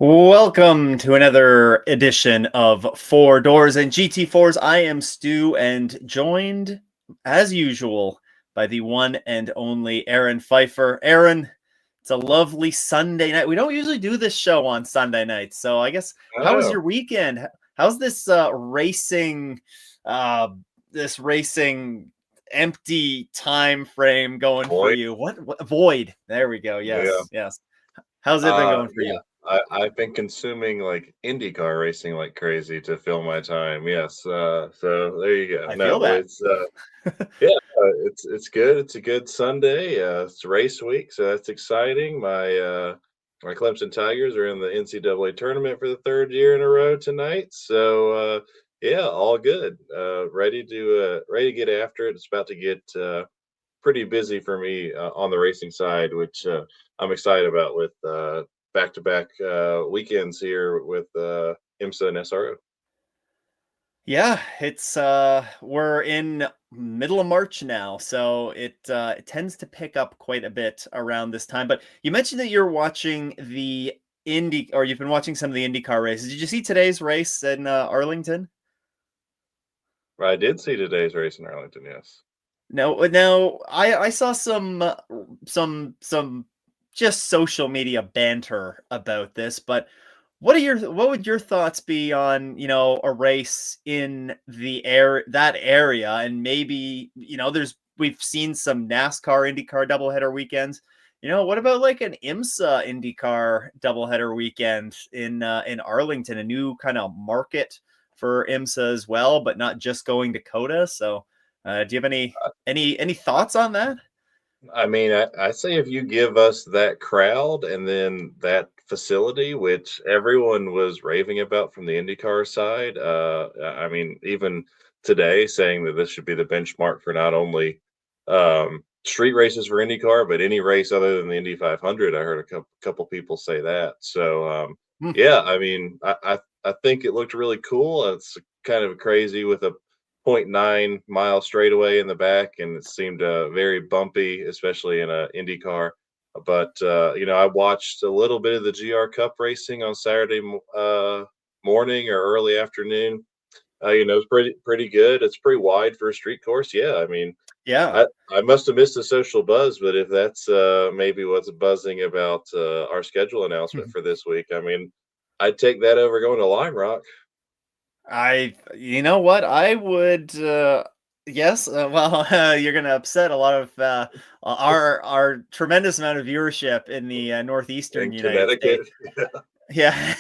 Welcome to another edition of Four Doors and GT4s. I am Stu and joined, as usual, by the one and only Aaron Pfeiffer. Aaron, it's a lovely Sunday night. We don't usually do this show on Sunday nights, so I guess how was Oh, your weekend? How's this racing, uh, this racing empty time frame going for boy. you? What void? There we go. Yeah. Yes, yes. How's it been going for Yeah. you? I've been consuming like IndyCar racing like crazy to fill my time. Yes. So there you go. I feel No, that. it's yeah, it's good. It's a good Sunday. It's race week, so that's exciting. My Clemson Tigers are in the NCAA tournament for the third year in a row tonight. So yeah, all good. Ready to get after it. It's about to get pretty busy for me on the racing side, which I'm excited about with back-to-back weekends here with IMSA and SRO. Yeah, it's we're in middle of March now, so it tends to pick up quite a bit around this time. But you mentioned that you're watching the you've been watching some of the IndyCar races. Did you see today's race in Arlington? I did see today's race in Arlington. Yes. No, I saw some just social media banter about this, but what would your thoughts be on, a race in that area, and maybe, we've seen some NASCAR IndyCar doubleheader weekends. What about like an IMSA IndyCar doubleheader weekend in Arlington, a new kind of market for IMSA as well, but not just going to COTA. So do you have any thoughts on that? I mean, I say if you give us that crowd and then that facility, which everyone was raving about from the IndyCar side, I mean, even today saying that this should be the benchmark for not only street races for IndyCar, but any race other than the Indy 500. I heard a couple people say that. So, Hmm. yeah, I mean, I think it looked really cool. It's kind of crazy with a point 0.9 mile straightaway in the back, and it seemed very bumpy, especially in a Indy car. But I watched a little bit of the GR Cup racing on Saturday morning or early afternoon. It's pretty good. It's pretty wide for a street course. Yeah, I mean, Yeah. I must have missed the social buzz, but if that's maybe what's buzzing about our schedule announcement for this week, I mean, I'd take that over going to Lime Rock. You know what? I would, yes. Well, you're going to upset a lot of our tremendous amount of viewership in the northeastern In United Connecticut. States. Yeah.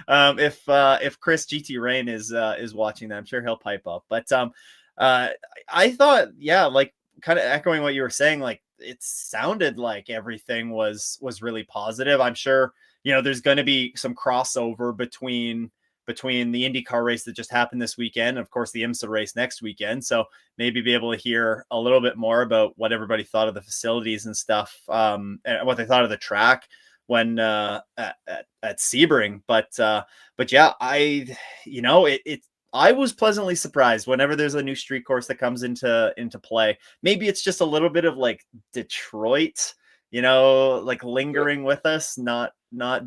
If Chris GT Rain is watching that, I'm sure he'll pipe up. But uh, I thought, yeah, like kind of echoing what you were saying, like it sounded like everything was really positive. I'm sure there's going to be some crossover between the IndyCar race that just happened this weekend, and of course the IMSA race next weekend. So maybe be able to hear a little bit more about what everybody thought of the facilities and stuff, and what they thought of the track when at Sebring. But yeah, I was pleasantly surprised whenever there's a new street course that comes into play. Maybe it's just a little bit of like Detroit, like lingering with us, not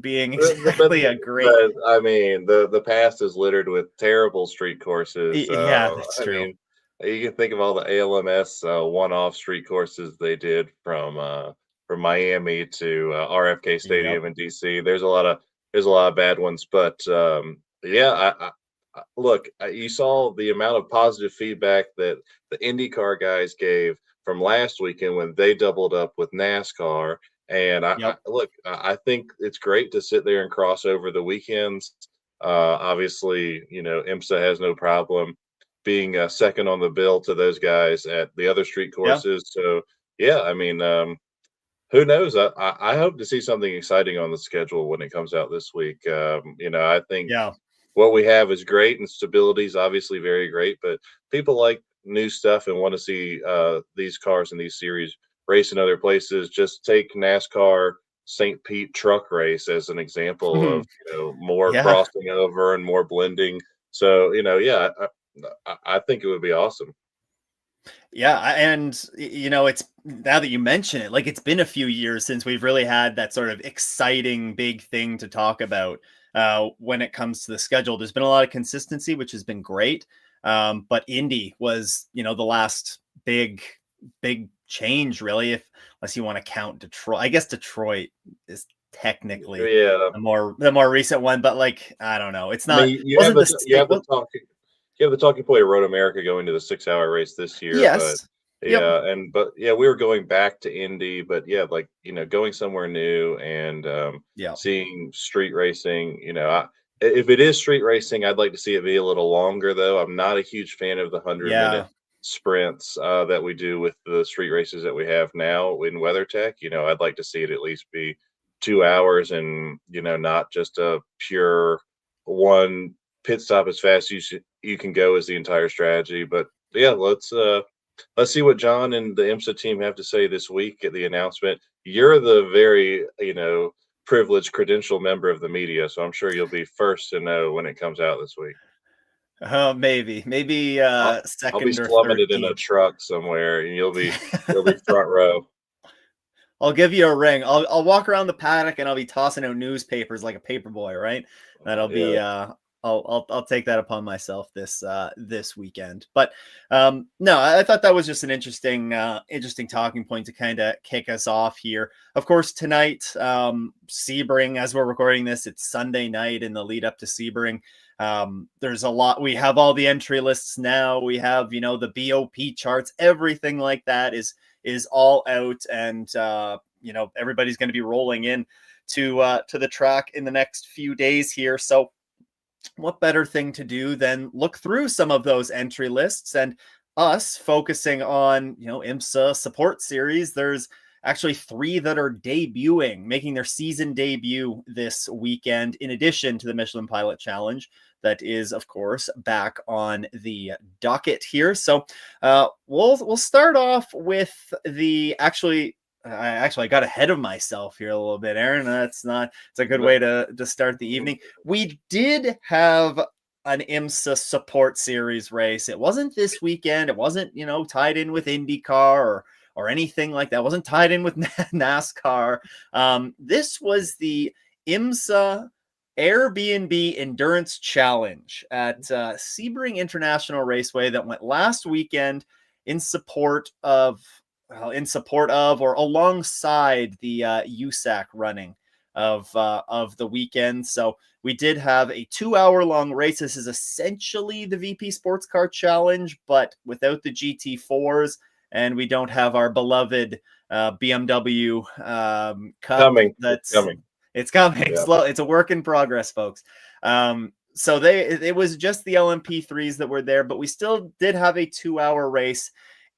being But exactly a great. but, I mean, the past is littered with terrible street courses. Yeah, that's I true. mean, you can think of all the ALMS one-off street courses they did from Miami to RFK Yep. Stadium in DC. There's a lot of bad ones, but yeah, look, you saw the amount of positive feedback that the IndyCar guys gave from last weekend when they doubled up with NASCAR. And Yep. I think it's great to sit there and cross over the weekends. Obviously, IMSA has no problem being second on the bill to those guys at the other street Yeah. courses. So, yeah, I mean, who knows? I hope to see something exciting on the schedule when it comes out this week. I think Yeah. what we have is great, and stability is obviously very great, but people like new stuff and want to see these cars in these series race in other places. Just take NASCAR St. Pete truck race as an example of more Yeah. crossing over and more blending. So yeah, I think it would be awesome. Yeah, and it's now that you mention it, like it's been a few years since we've really had that sort of exciting big thing to talk about when it comes to the schedule. There's been a lot of consistency, which has been great. But Indy was, the last big change, really, if unless you want to count Detroit. I guess Detroit is technically Yeah, the more recent one, but like I don't know, it's I not mean, wasn't the you same. have the talking point of Road America going to the 6 hour race this year, but Yes. Yep. yeah, but yeah, we were going back to Indy, but yeah, like going somewhere new and Yeah. seeing street racing. If it is street racing, I'd like to see it be a little longer, though. I'm not a huge fan of the 100-minute Yeah. sprints that we do with the street races that we have now in WeatherTech. I'd like to see it at least be 2 hours and not just a pure one pit stop as fast as you can go is the entire strategy. But yeah, let's see what John and the IMSA team have to say this week at the announcement. You're the very privileged credential member of the media, so I'm sure you'll be first to know when it comes out this week. Maybe I'll be second or slumming it in a 13th. truck somewhere, and you'll be front row. I'll give you a ring. I'll walk around the paddock and I'll be tossing out newspapers like a paper boy, right? That'll Yeah, be I'll take that upon myself this weekend. But no, I thought that was just an interesting talking point to kind of kick us off here. Of course, tonight, Sebring, as we're recording this, it's Sunday night in the lead up to Sebring. There's a lot. We have all the entry lists now. We have the BOP charts, everything like that is all out, and everybody's going to be rolling in to the track in the next few days here. So what better thing to do than look through some of those entry lists, and us focusing on IMSA support series. There's actually 3 that are making their season debut this weekend, in addition to the Michelin Pilot Challenge that is, of course, back on the docket here. So we'll start off with the I got ahead of myself here a little bit, Aaron. It's a good way to start the evening. We did have an IMSA support series race. It wasn't this weekend. It wasn't, tied in with IndyCar or anything like that. It wasn't tied in with NASCAR. This was the IMSA Airbnb Endurance Challenge at Sebring International Raceway that went last weekend in support of or alongside the USAC running of the weekend. So we did have a 2-hour-long race. This is essentially the VP Sports Car Challenge, but without the GT4s, and we don't have our beloved BMW Cup. it's coming. It's coming. Yeah. Slow. It's a work in progress, folks. So it was just the LMP3s that were there, but we still did have a 2-hour race.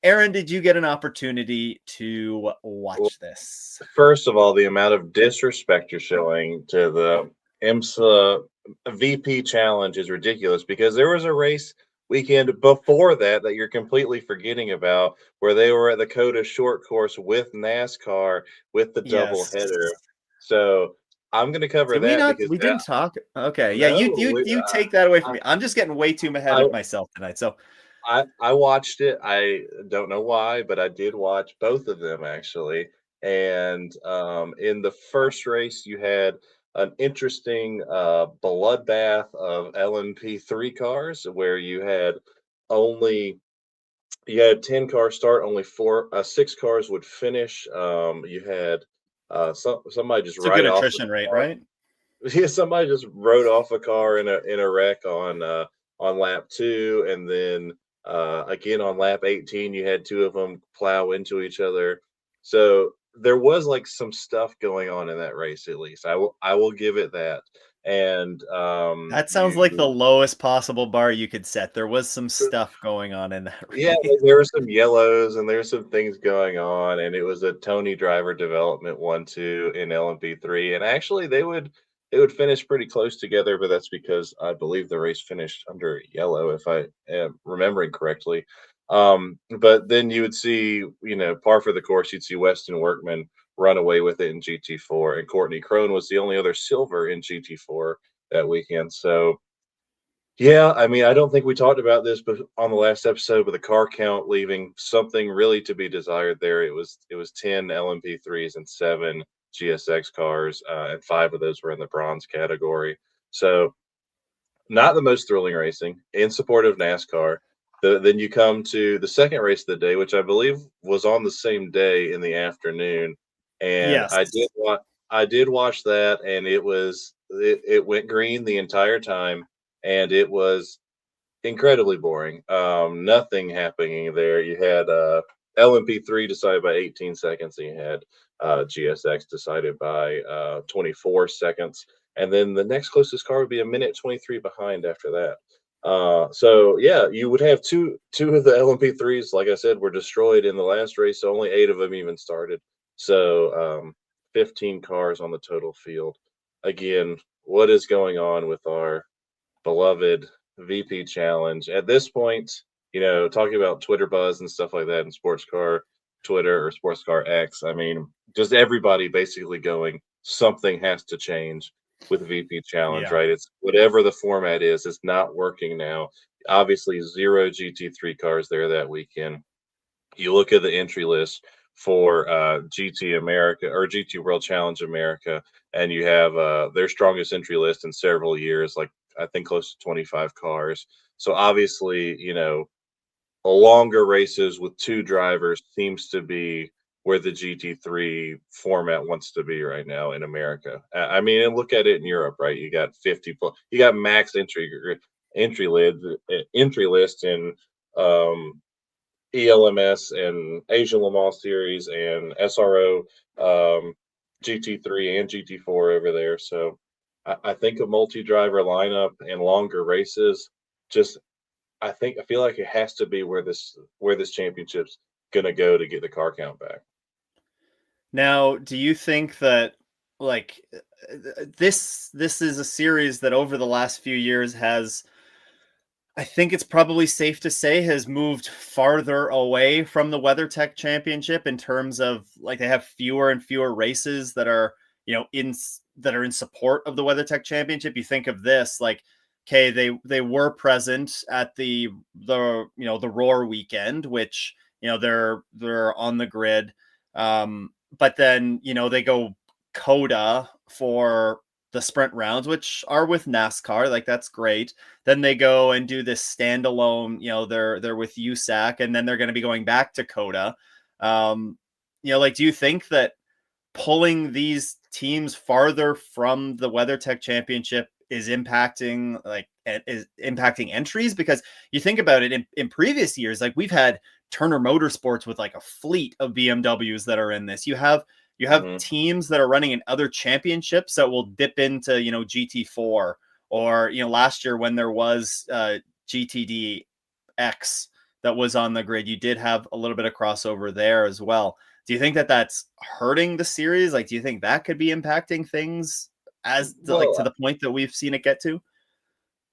Aaron, did you get an opportunity to watch this? First of all, the amount of disrespect you're showing to the IMSA VP challenge is ridiculous, because there was a race weekend before that you're completely forgetting about, where they were at the Coda short course with NASCAR with the double Yes. header. So I'm going to cover Did we that not? because We didn't talk. Okay. Yeah. no, You take that away from I, me. I'm just getting way too ahead I, of myself tonight. So I watched it. I don't know why, but I did watch both of them actually. And in the first race, you had an interesting bloodbath of LMP3 cars, where only you had 10 cars start, only 6 cars would finish. You had somebody just it's a good ride off the attrition rate, car. right? Yeah, somebody just rode off a car in a wreck on lap 2, and then again on lap 18, you had 2 of them plow into each other. So there was like some stuff going on in that race. At least I will give it that. And That sounds like the lowest possible bar you could set. There was some stuff going on in that yeah, race. there were some yellows and there were some things going on, and it was a Tony Driver development 1-2 in LMP3, and actually they would finish pretty close together, but that's because I believe the race finished under yellow, if I am remembering correctly. But then you would see, par for the course, you'd see Weston Workman run away with it in GT4, and Courtney Crone was the only other silver in GT4 that weekend. So Yeah, I mean, I don't think we talked about this, but on the last episode, but the car count leaving something really to be desired there. It was 10 LMP3s and 7 GSX cars, and 5 of those were in the bronze category. So not the most thrilling racing in support of NASCAR. Then you come to the second race of the day, which I believe was on the same day in the afternoon, and Yes. I did watch that, and it went green the entire time, and it was incredibly boring. Nothing happening there. You had LMP3 decided by 18 seconds, and you had GSX decided by 24 seconds. And then the next closest car would be a minute 23 behind after that. So yeah, you would have two of the LMP3s, like I said, were destroyed in the last race. So only 8 of them even started. So 15 cars on the total field. Again, what is going on with our beloved VP challenge? At this point, talking about Twitter buzz and stuff like that in sports car Twitter or sports car X, I mean, just everybody basically going, something has to change with VP challenge, Yeah. right? It's whatever the format is, it's not working now. Obviously, 0 GT3 cars there that weekend. You look at the entry list for GT America or GT World Challenge America, and you have their strongest entry list in several years, like I think close to 25 cars. So obviously, a longer races with 2 drivers seems to be where the GT3 format wants to be right now in America. I mean, and look at it in Europe, right? You got 50 plus, you got max entry lid entry list in um, ELMS and Asian Le Mans Series and SRO, GT3 and GT4 over there. So I think a multi-driver lineup and longer races just I feel like it has to be where this championship's gonna go to get the car count back. Now, do you think that like this is a series that over the last few years has, I think it's probably safe to say, has moved farther away from the WeatherTech Championship in terms of like they have fewer and fewer races that are, that are in support of the WeatherTech Championship. You think of this like, okay, they were present at the Roar weekend, which they're on the grid, but then they go Coda for the sprint rounds, which are with NASCAR, like that's great. Then they go and do this standalone, they're with USAC, and then they're going to be going back to Coda. Like, do you think that pulling these teams farther from the WeatherTech Championship is impacting entries? Because you think about it, in previous years, like we've had Turner Motorsports with like a fleet of BMWs that are in this. You have Mhm. teams that are running in other championships that will dip into GT4, or last year when there was GTD X that was on the grid, you did have a little bit of crossover there as well. Do you think that that's hurting the series? Like, do you think that could be impacting things to Well, the point that we've seen it get to?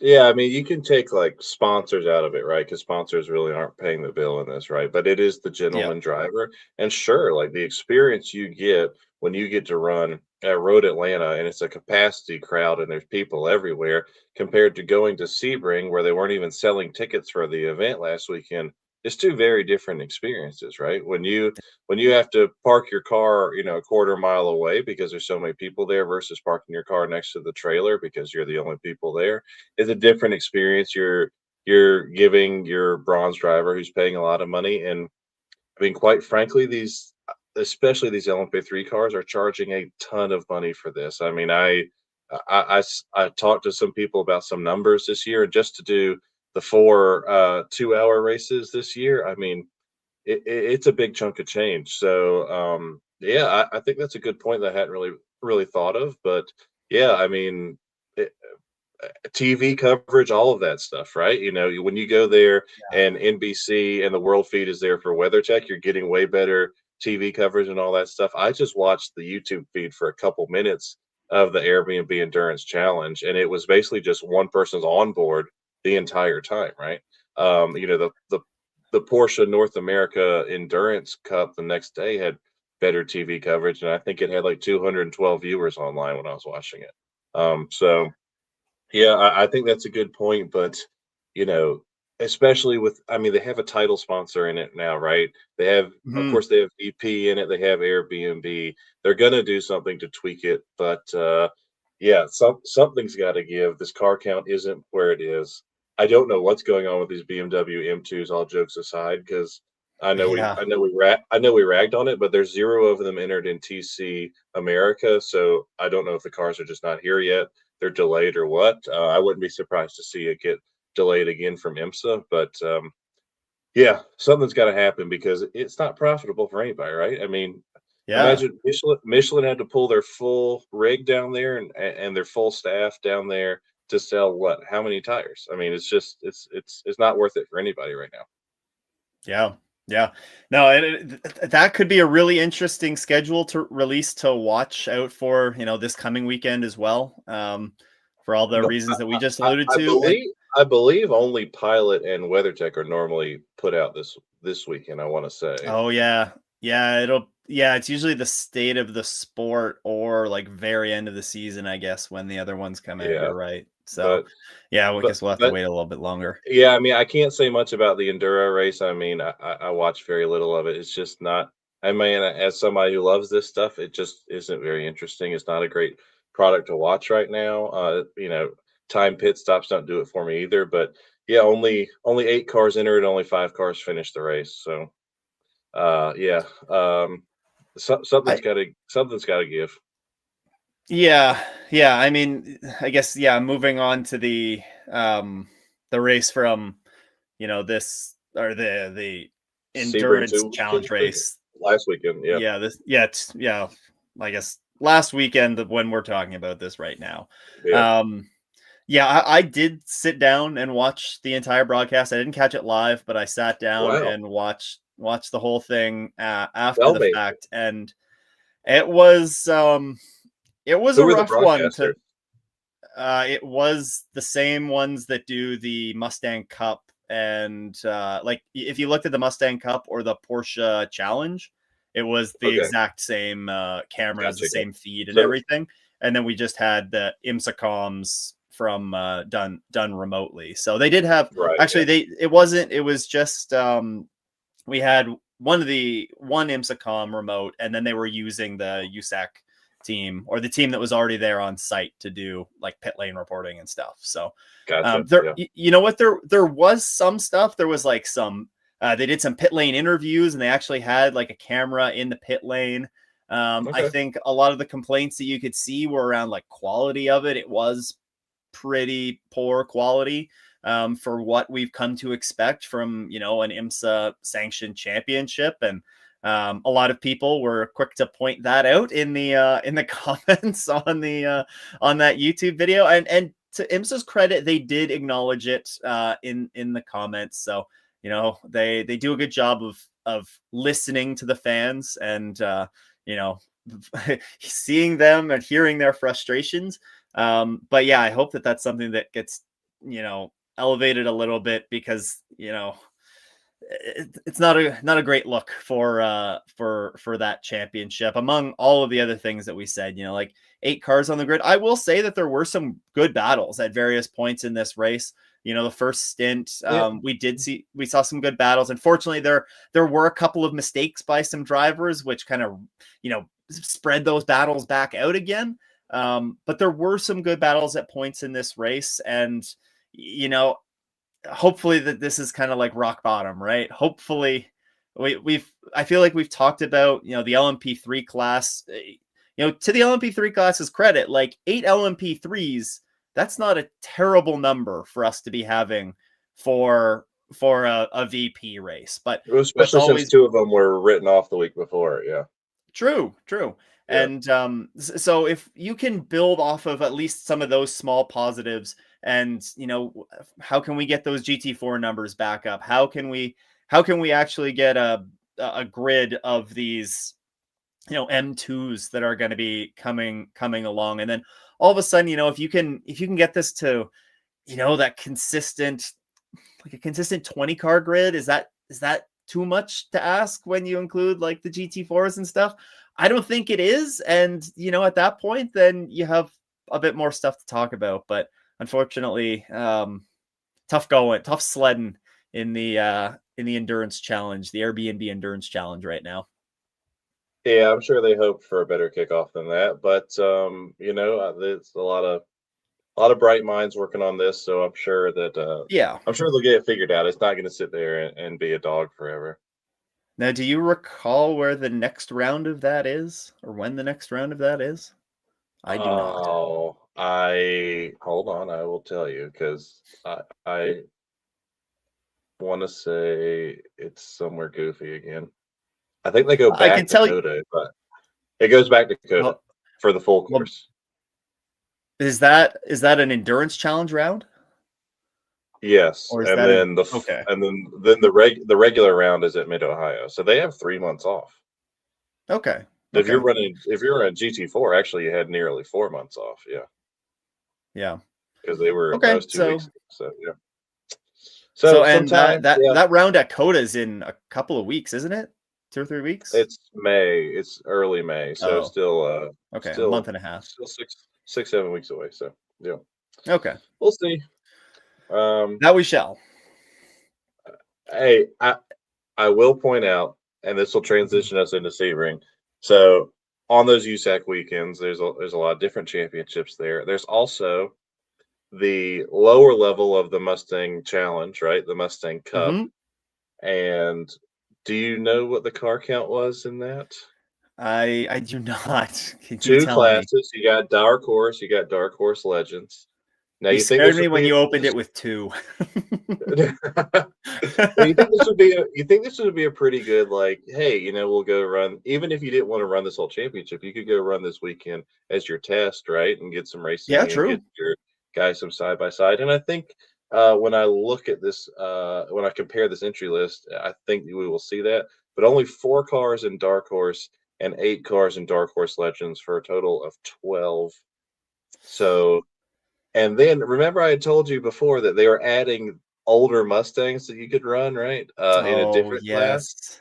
yeah, I mean, you can take like sponsors out of it, right? Because sponsors really aren't paying the bill in this, right? But it is the Yeah. gentleman driver. And sure, like the experience you get when you get to run at Road Atlanta and it's a capacity crowd and there's people everywhere compared to going to Sebring where they weren't even selling tickets for the event last weekend. It's 2 very different experiences, right? When you have to park your car, a quarter mile away because there's so many people there versus parking your car next to the trailer because you're the only people there is a different experience. You're giving your bronze driver who's paying a lot of money, and I mean, quite frankly, especially these LMP3 cars, are charging a ton of money for this. I mean, I talked to some people about some numbers this year, and just to do the 4 2-hour races this year, I mean, it's a big chunk of change. So yeah, I think that's a good point that I hadn't really thought of, but yeah, I mean. TV coverage, all of that stuff, right? When you go there and NBC and the World Feed is there for WeatherTech, you're getting way better TV coverage and all that stuff. I just watched the YouTube feed for a couple minutes of the Airbnb Endurance Challenge, and it was basically just one person's on board the entire time, right? The Porsche North America Endurance Cup the next day had better TV coverage, and I think it had like 212 viewers online when I was watching it. So Yeah, I think that's a good point, but, you know, especially with I mean, they have a title sponsor in it now, right? They have of Mhm. course, they have BP in it, they have Airbnb. They're gonna do something to tweak it, but, yeah, something's gotta give. This car count isn't where it is. I don't know what's going on with these BMW M2s, all jokes aside, because Yeah. I know we ragged on it, but there's 0 of them entered in TC America, so I don't know if the cars are just not here yet, they're delayed or what. I wouldn't be surprised to see it get delayed again from IMSA, but yeah, something's got to happen because it's not profitable for anybody, right? I mean, Yeah. imagine Michelin had to pull their full rig down there and their full staff down there to sell what? How many tires? I mean, it's just it's not worth it for anybody right now. Yeah. Yeah. No, that could be a really interesting schedule to release to watch out for, this coming weekend as well. For all the No, reasons that we just alluded I to. And believe only Pilot and WeatherTech are normally put out this weekend. I want to say, oh yeah. It's usually the state of the sport or like very end of the season, I guess, when the other ones come out. yeah, You're right. So but yeah, I but guess we'll have to but wait a little bit longer. yeah, I mean, I can't say much about the enduro race. I mean, I watch very little of it. It's just not. I mean, as somebody who loves this stuff, it just isn't very interesting. It's not a great product to watch right now. Time pit stops don't do it for me either. But yeah, only 8 cars entered, only 5 cars finished the race. So yeah, I something's got to give. Yeah, yeah. I mean, I guess yeah. Moving on to the race from this or the Sebring endurance 2 weekend challenge this weekend, race. last weekend. Yeah, Yeah, yeah. I guess last weekend when we're talking about this right now. yeah. Um, yeah, I did sit down and watch the entire broadcast. I didn't catch it live, but I sat down Wow. and watched the whole thing after Tell the me, fact, and it was it was who a were the rough one to broadcasters? it was the same ones that do the Mustang Cup and like if you looked at the Mustang Cup or the Porsche Challenge, it was the Okay. exact same cameras, the Gotcha, gotcha. same feed and So everything. And then we just had the IMSA comms from done remotely. So they did have right, actually yeah. it was just we had one IMSA comm remote, and then they were using the USAC team or the team that was already there on site to do like pit lane reporting and stuff. So Gotcha, there, yeah. you know what, there was some stuff. There was like some they did some pit lane interviews, and they actually had like a camera in the pit lane. I Okay. think a lot of the complaints that you could see were around like quality of it. It was pretty poor quality for what we've come to expect from an IMSA sanctioned championship, and a lot of people were quick to point that out in the comments on that YouTube video, and to IMSA's credit, they did acknowledge it in the comments. So they do a good job of listening to the fans and you know seeing them and hearing their frustrations. But yeah, I hope that that's something that gets, elevated a little bit because, it's not a great look for that championship among all of the other things that we said, like 8 cars on the grid. I will say that there were some good battles at various points in this race. The first stint, Yeah. we saw some good battles. Unfortunately, there were a couple of mistakes by some drivers, which kind of, spread those battles back out again. But there were some good battles at points in this race, and hopefully that this is kind of like rock bottom, right? Hopefully, I feel like we've talked about the LMP3 class. To the LMP3 class's credit, like 8 LMP3s, that's not a terrible number for us to be having for a VP race, but Well, that's especially since always 2 of them were written off the week before, yeah. true, true. Yeah. And so if you can build off of at least some of those small positives, and how can we get those GT4 numbers back up? How can we actually get a grid of these M2s that are going to be coming along, and then all of a sudden, if you can get this to that consistent, like a consistent 20 car grid, is that too much to ask when you include like the GT4s and stuff? I don't think it is. And at that point, then you have a bit more stuff to talk about. But unfortunately, tough going, tough sledding in the endurance challenge, the Airbnb endurance challenge right now. Yeah, I'm sure they hope for a better kickoff than that, but there's a lot of bright minds working on this, so Yeah. I'm sure they'll get it figured out. It's not going to sit there and be a dog forever. Now, do you recall where the next round of that is, or when the next round of that is? I do not. Oh, I hold on, I will tell you because I want to say it's somewhere goofy again. I think they go I can back to tell you. Coda, but it goes back to Coda Well, for the full well, course. is that an endurance challenge round, Yes, or is and that a then okay? the regular round is at Mid Ohio, so they have 3 months off. Okay. Okay. If you're running GT4, actually you had nearly 4 months off. Yeah, Yeah. because that Okay. was 2 weeks So ago. So yeah, so so and that sometime that yeah, that round at Coda is in a couple of weeks, isn't it? 2 or 3 weeks. it's May. It's early May, so Oh, still okay. A month still and a half. still 6 7 weeks away. So yeah, Okay. we'll see. Um, That we shall. hey, I will point out, and this will Mhm. transition us into Sebring. So on those USAC weekends, there's a lot of different championships there. There's also the lower level of the Mustang Challenge, right? The Mustang Cup. Mhm. And do you know what the car count was in that? I do not. Can you Two tell me? classes. You got Dark Horse Legends. Now You you think scared this me would when be you opened it with 2. Well, you think this would be a pretty good like, hey, we'll go run even if you didn't want to run this whole championship, you could go run this weekend as your test, right? And get some Yeah, racing and get true. your guys some side by side. And I think when I look at this, when I compare this entry list, I think we will see that. But only 4 cars in Dark Horse and 8 cars in Dark Horse Legends for a total of 12. So and then remember I had told you before that they were adding older Mustangs that you could run, right? In a Oh, different class. yes.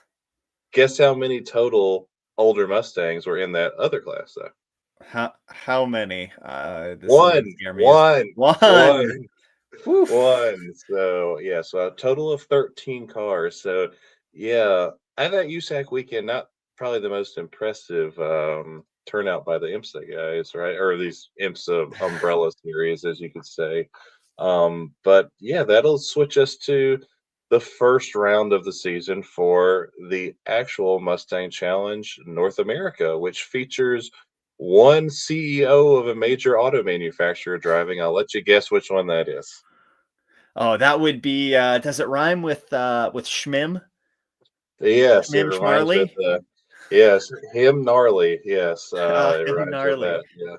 Guess how many total older Mustangs were in that other class though? How many? This is One, gonna scare me. Is one, 1. one, Oof. one. So yeah, so a total of 13 cars. So yeah, I thought USAC weekend not probably the most impressive turnout by the IMSA guys, right? Or these IMSA umbrella series, as you could say. But yeah, that'll switch us to the first round of the season for the actual Mustang Challenge North America, which features one CEO of a major auto manufacturer driving. I'll let you guess which one that is. Oh, that would be, does it rhyme with Schmim? Yes, it Schmim reminds with Schmarley? yes, him gnarly. Yes, it Him rhymes with gnarly. that. Yeah.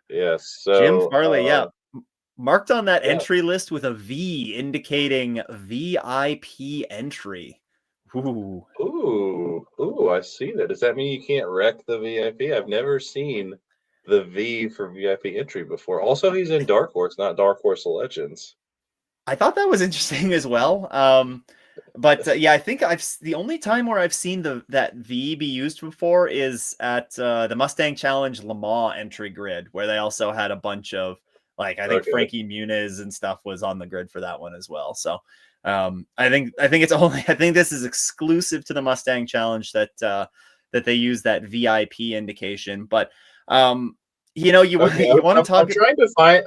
Yes. Jim So Farley, yeah. Marked on that yeah. entry list with a V indicating VIP entry. Ooh. Ooh, I see that. Does that mean you can't wreck the VIP? I've never seen the V for VIP entry before. Also, he's in Dark Horse, not Dark Horse Legends. I thought that was interesting as well. But yeah, I think the only time where I've seen that V be used before is at the Mustang Challenge Le Mans entry grid, where they also had a bunch of like I think Okay. Frankie Muniz and stuff was on the grid for that one as well. So I think it's only I think this is exclusive to the Mustang Challenge that they use that VIP indication. But you want Okay, you want to talk.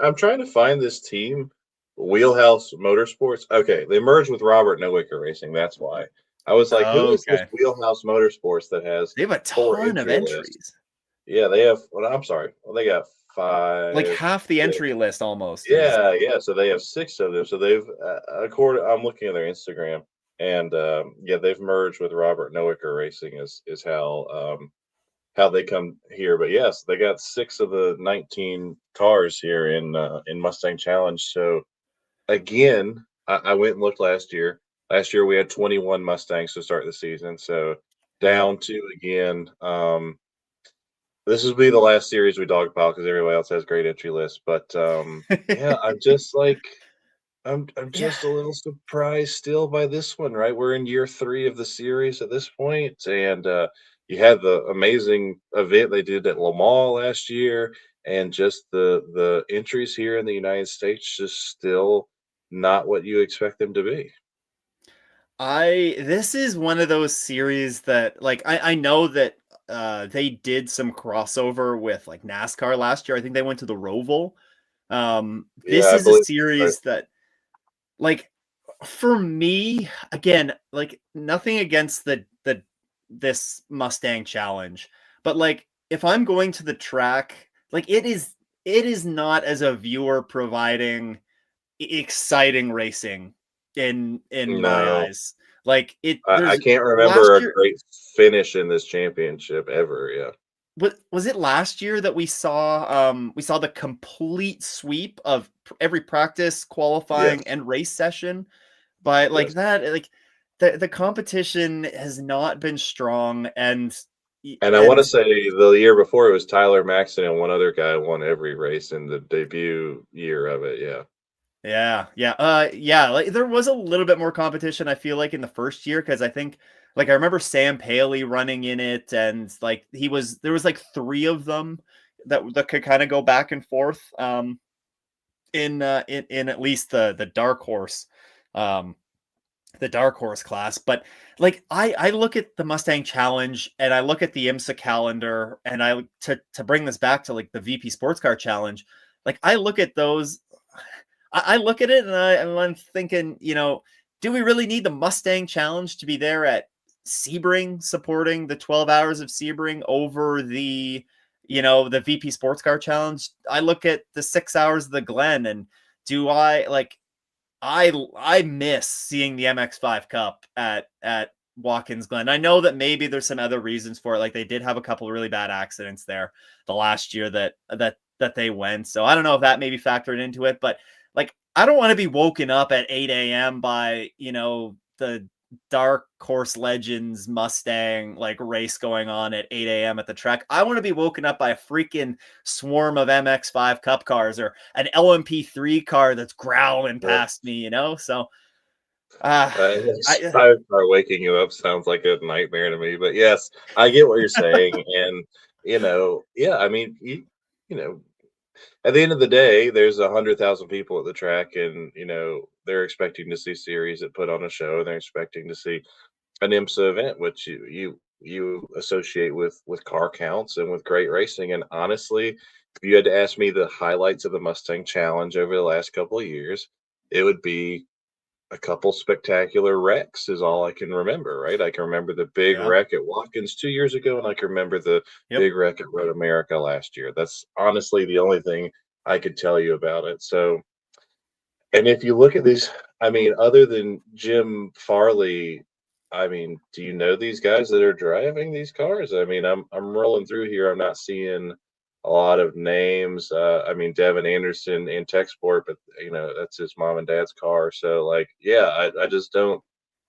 I'm trying to find this team, Wheelhouse Motorsports. Okay, they merged with Robert Nowicker Racing. That's why. I was like, who is this Okay, Wheelhouse Motorsports that has they have a 4 ton of entry lists? entries. Yeah, they have. Well, I'm sorry. Well, they got Like 5, half the 6. entry list almost is. Yeah, yeah. So they have 6 of them. So they've according. I'm looking at their Instagram, and yeah, they've merged with Robert Nowicker Racing. Is how they come here. But yes, they got 6 of the 19 cars here in Mustang Challenge. So again, I went and looked last year. Last year we had 21 Mustangs to start the season. So Yep. down to again. This will be the last series we dogpile because everybody else has great entry lists. But yeah, I'm just like I'm Yeah. just a little surprised still by this one, right? We're in year 3 of the series at this point, and you had the amazing event they did at Le Mans last year, and just the entries here in the United States just still not what you expect them to be. I This is one of those series that like I know that they did some crossover with like NASCAR last year. I think they went to the Roval. Yeah, This I is a believe that's right. series that like for me again, like nothing against the this Mustang challenge, but like if I'm going to the track, like it is not as a viewer providing exciting racing in my No, eyes. Like it I there's can't remember last a year great finish in this championship ever. Yeah. was it last year that we saw the complete sweep of every practice, qualifying Yes. and race session by like Yes. that like the competition has not been strong And I want to and say the year before it was Tyler Maxton and one other guy won every race in the debut year of it. Yeah. yeah, like, there was a little bit more competition, I feel like, in the first year because I think like, I remember Sam Paley running in it, and, like, there was, like, 3 of them that could kinda go back and forth, in at least um, the dark horse class, but, like, I look at the Mustang Challenge, and I look at the IMSA calendar, and to bring this back to, like, the VP Sports Car Challenge, like, I look at those I look at it and I'm thinking, do we really need the Mustang Challenge to be there at Sebring supporting the 12 hours of Sebring over the VP Sports Car Challenge? I look at the 6 hours of the Glen and do I like I miss seeing the MX5 Cup at Watkins Glen. I know that maybe there's some other reasons for it. Like they did have a couple of really bad accidents there the last year that they went. So I don't know if that maybe factored into it, but like I don't want to be woken up at 8 a.m. by, the Dark Horse Legends Mustang like race going on at 8 a.m. at the track. I want to be woken up by a freaking swarm of MX5 Cup cars or an LMP3 car that's growling Yeah. past me. So, uh, I Start waking you up sounds like a nightmare to me, but yes, I get what you're saying, and yeah, I mean, you know, at the end of the day, there's 100,000 people at the track, and they're expecting to see series that put on a show, and they're expecting to see an IMSA event, which you associate with car counts and with great racing. And honestly, if you had to ask me the highlights of the Mustang Challenge over the last couple of years, it would be a couple spectacular wrecks is all I can remember, right? I can remember the big yeah, wreck at Watkins 2 years ago, and I can remember the yep, big wreck at Road America last year. That's honestly the only thing I could tell you about it. So, and if you look at these, I mean, other than Jim Farley, I mean, do you know these guys that are driving these cars? I mean, I'm rolling through here. I'm not seeing a lot of names. I mean, Devin Anderson in tech sport, but that's his mom and dad's car. So like, yeah, I just A-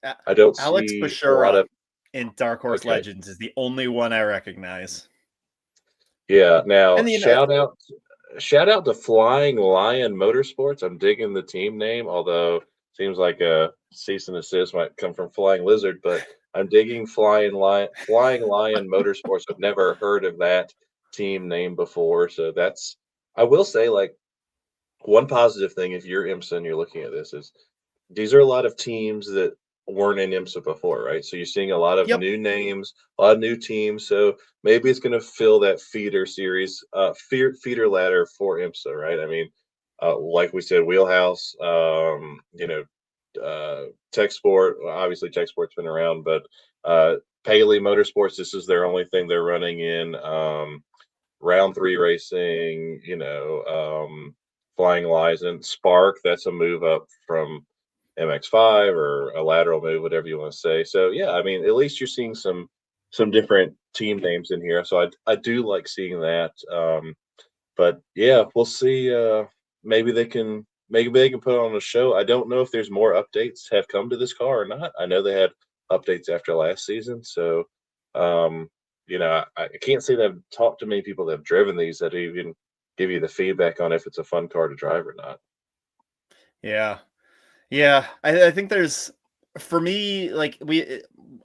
I don't Alex see a lot Bashura of in Dark Horse okay. Legends is the only one I recognize. Yeah. Now, And shout out to Flying Lion Motorsports. I'm digging the team name, although seems like a cease and desist might come from Flying Lizard, but I'm digging Flying Lion Motorsports. I've never heard of that team name before, so that's I will say like one positive thing if you're IMSA and you're looking at this is these are a lot of teams that weren't in IMSA before, right? So you're seeing a lot of yep, new names, a lot of new teams. So maybe it's going to fill that feeder series, feeder ladder for IMSA, right? I mean, like we said, Wheelhouse, Tech Sport. Well, obviously, Tech Sport's been around, but Paley Motorsports. This is their only thing they're running in. Round three racing, Flying Lion, Spark. That's a move up from MX5 or a lateral move, whatever you want to say. So yeah, I mean, at least you're seeing some different team names in here. So I do like seeing that. But yeah, we'll see. Maybe they can put on a show. I don't know if there's more updates have come to this car or not. I know they had updates after last season, so um, I can't say that I've talked to many people that have driven these that even give you the feedback on if it's a fun car to drive or not. yeah. Yeah, I think there's for me, like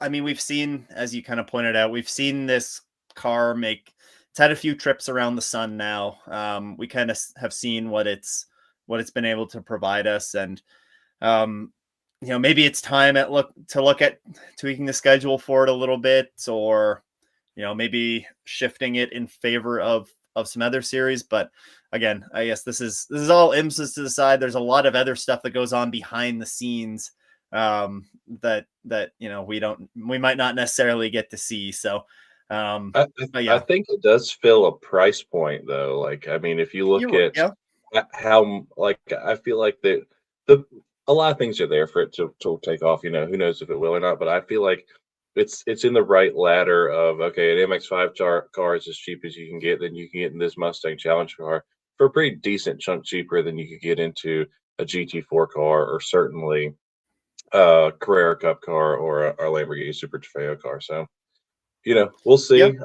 I mean, we've seen, as you kind of pointed out, we've seen this car make had a few trips around the sun now. We kind of have seen what it's been able to provide us, and maybe it's time to look at tweaking the schedule for it a little bit, or maybe shifting it in favor of some other series. But again, I guess this is all IMSA's to decide. There's a lot of other stuff that goes on behind the scenes that we might not necessarily get to see. So but I yeah, think it does fill a price point though. Like, I mean, if you look at yeah, how, like, I feel like the a lot of things are there for it to take off. Who knows if it will or not, but I feel like it's in the right ladder of, okay, an MX-5 car is as cheap as you can get, then you can get in this Mustang Challenge car for a pretty decent chunk cheaper than you could get into a GT4 car, or certainly a Carrera Cup car, or a Lamborghini Super Trofeo car. So we'll yeah. see.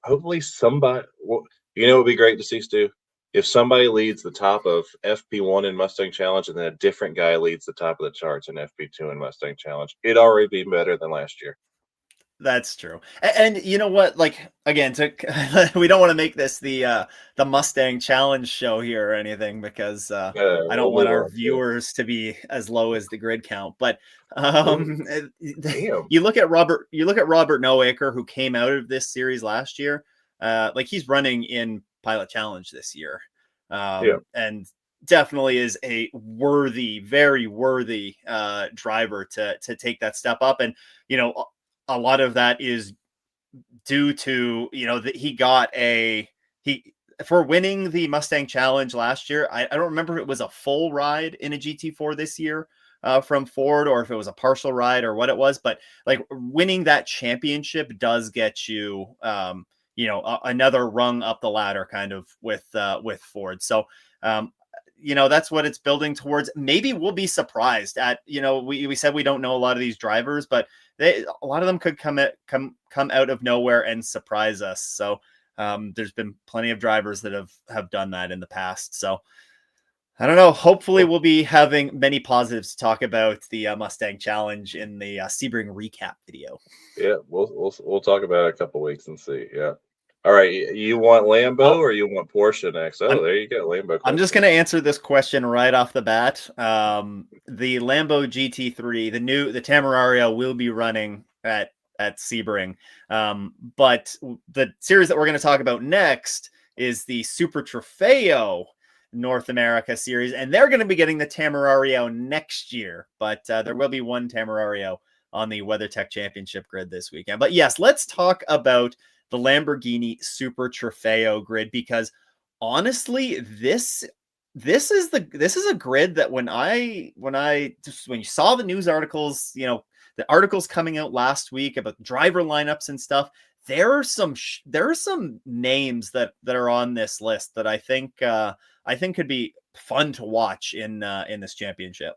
Hopefully somebody. Well, it'd be great to see, Stu, if somebody leads the top of FP1 in Mustang Challenge, and then a different guy leads the top of the charts in FP2 in Mustang Challenge. It'd already be better than last year. That's true. And you know what? Like, again, we don't want to make this the Mustang Challenge show here or anything, because I don't We'll want move our on. Yeah. viewers to be as low as the grid count. But Ooh, damn. you look at Robert Noaker, who came out of this series last year. Like, he's running in Pilot Challenge this year, Yeah. and definitely is a very worthy driver to take that step up. And a lot of that is due to that he for winning the Mustang Challenge last year. I don't remember if it was a full ride in a GT4 this year from Ford, or if it was a partial ride or what it was, but like, winning that championship does get you another rung up the ladder, kind of, with Ford. So that's what it's building towards. Maybe we'll be surprised at, we said we don't know a lot of these drivers, but a lot of them could come out of nowhere and surprise us. So there's been plenty of drivers that have done that in the past. So I don't know. Hopefully we'll be having many positives to talk about the Mustang Challenge in the Sebring recap video. Yeah. We'll talk about it a couple weeks and see. Yeah. All right. You want Lambo I'll, or you want Porsche next? Oh, I'm there you go. Lambo I'm just question. going to answer this question right off the bat. The Lambo GT3, the Temerario, will be running at Sebring. But the series that we're going to talk about next is the Super Trofeo North America series, and they're going to be getting the Temerario next year. But there will be one Temerario on the WeatherTech Championship grid this weekend. But yes, let's talk about the Lamborghini Super Trofeo grid, because honestly, this is a grid that when you saw the news articles, the articles coming out last week about driver lineups and stuff, there are some names that are on this list that I think could be fun to watch in this championship.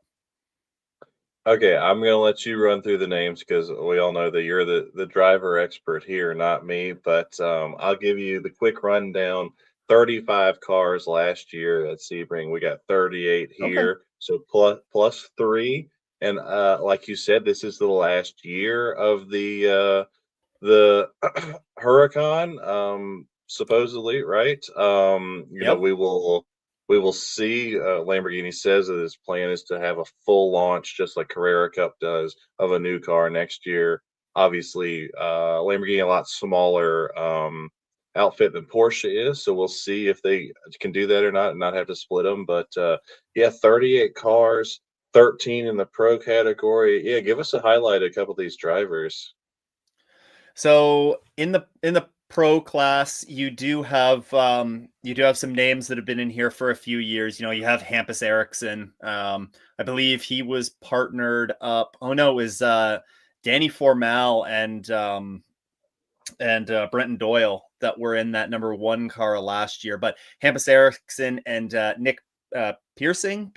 Okay, I'm gonna let you run through the names because we all know that you're the driver expert here, not me. But I'll give you the quick rundown. 35 cars last year at Sebring. We got 38 Okay. here, so plus three. And like you said, this is the last year of the Huracan, supposedly, right? Yep. We will see. Lamborghini says that his plan is to have a full launch, just like Carrera Cup does, of a new car next year. Obviously, Lamborghini a lot smaller outfit than Porsche is, so we'll see if they can do that or not, and not have to split them. But yeah, 38 cars, 13 in the pro category. Yeah, give us a highlight of a couple of these drivers. So in the pro class, you do have some names that have been in here for a few years. You have Hampus Eriksson. I believe he was partnered up. Oh no, it was Danny Formal and Brenton Doyle that were in that number one car last year. But Hampus Eriksson and Nick Piercing,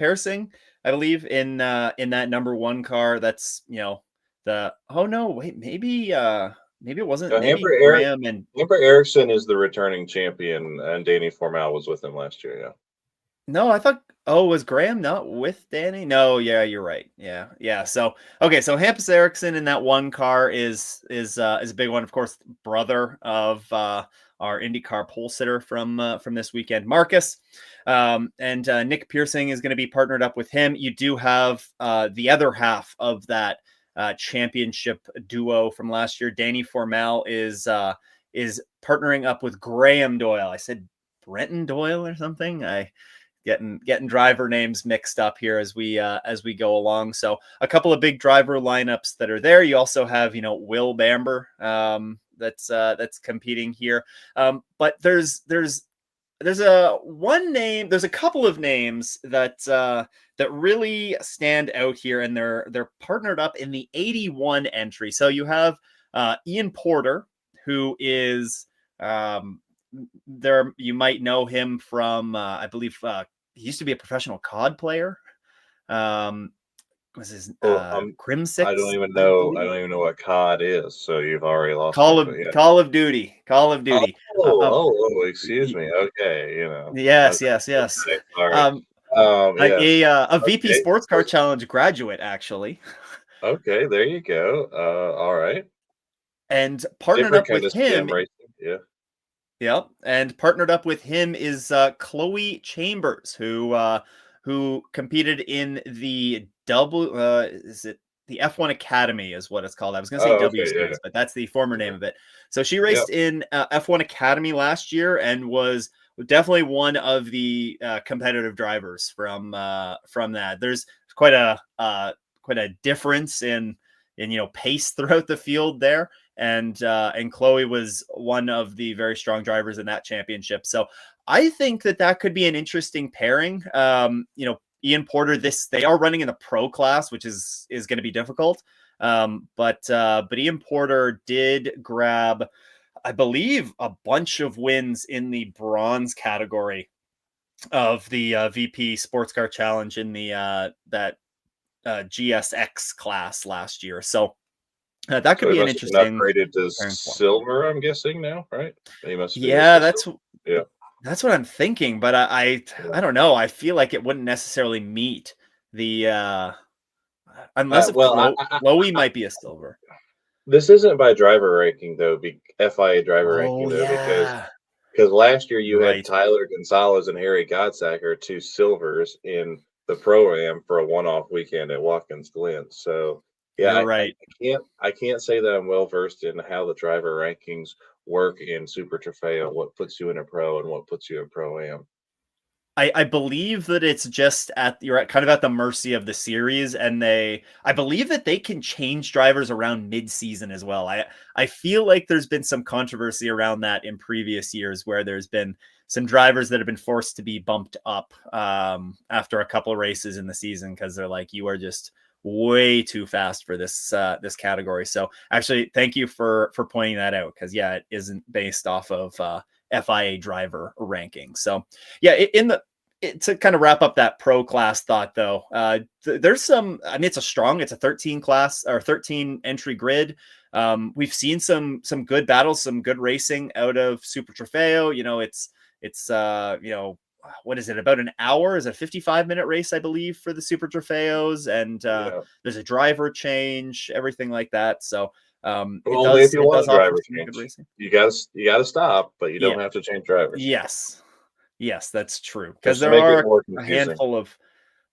I believe, in that number one car. That's oh no, wait, maybe it wasn't. Maybe Graham and Hamper Ericsson is the returning champion, and Danny Formal was with him last year. Yeah. No, I thought. Oh, was Graham not with Danny? No, yeah, you're right. Yeah, yeah. So okay, so Hampus Ericsson in that one car is a big one. Of course, brother of our IndyCar pole sitter from this weekend, Marcus, and Nick Piercing is going to be partnered up with him. You do have the other half of that championship duo from last year. Danny Formal is partnering up with Graham Doyle. I said Brenton Doyle or something. I getting driver names mixed up here as we go along. So a couple of big driver lineups that are there. You also have Will Bamber that's competing here. But there's a couple of names that really stand out here, and they're partnered up in the 81 entry. So you have Ian Porter, who is there. You might know him from I believe he used to be a professional COD player. Was his Well, Crim I don't Six, even I know. I believe. don't even know what COD is. So you've already lost me. But yeah. Call of Duty. Call of Oh, Duty. excuse me. Okay, Yes, Okay, yes, yes. okay, sorry. Um, Yes. a VP Okay. Sports Car Challenge graduate, actually, Okay, there you go. All right. and partnered Different up kind with of him. sim racing. Yeah. Yep, and partnered up with him is Chloe Chambers, who competed in the is it the F1 Academy is what it's called. I was going to say Oh, W okay. Yeah. Series, but that's the former Yeah. name of it. So she Yeah. raced in F1 Academy last year and was definitely one of the competitive drivers from that. There's quite a difference in pace throughout the field there, and Chloe was one of the very strong drivers in that championship. So I think that could be an interesting pairing. Ian Porter, they are running in the pro class, which is going to be difficult. But Ian Porter did grab, I believe, a bunch of wins in the bronze category of the VP Sports Car Challenge in the that GSX class last year. So that could So he be an must have been interesting upgraded to pairing for him. silver, I'm guessing now, right? He must be just Yeah, a silver. Yeah. that's what I'm thinking, but Yeah. I don't know. I feel like it wouldn't necessarily meet the unless if Well, Chloe might be a silver. this isn't by driver ranking though, FIA driver ranking Oh though, because yeah, last year you you're had right. Tyler Gonzalez and Harry Godsacker, two silvers in the pro-am for a one-off weekend at Watkins Glen. So yeah, You're I right. can't say that I'm well versed in how the driver rankings work in Super Trofeo, what puts you in a pro and what puts you in pro-am. I believe that it's just you're kind of at the mercy of the series, and I believe that they can change drivers around mid-season as well. I feel like there's been some controversy around that in previous years where there's been some drivers that have been forced to be bumped up after a couple of races in the season because they're like, you are just way too fast for this category. So actually, thank you for pointing that out, because yeah, it isn't based off of FIA driver ranking. So yeah, to kind of wrap up that pro class thought though, there's some, I mean, it's a 13 class or 13 entry grid. We've seen some good battles, some good racing out of Super Trofeo. It's what is it, about an hour? Is it a 55-minute race, I believe, for the Super Trofeos, and Yeah. there's a driver change, everything like that. So Well, only if you it want does a offer driver some good change. racing. You gotta stop, but you Yeah. don't have to change drivers. Yes. Yes, that's true. Because Just to there make it are more a confusing. handful of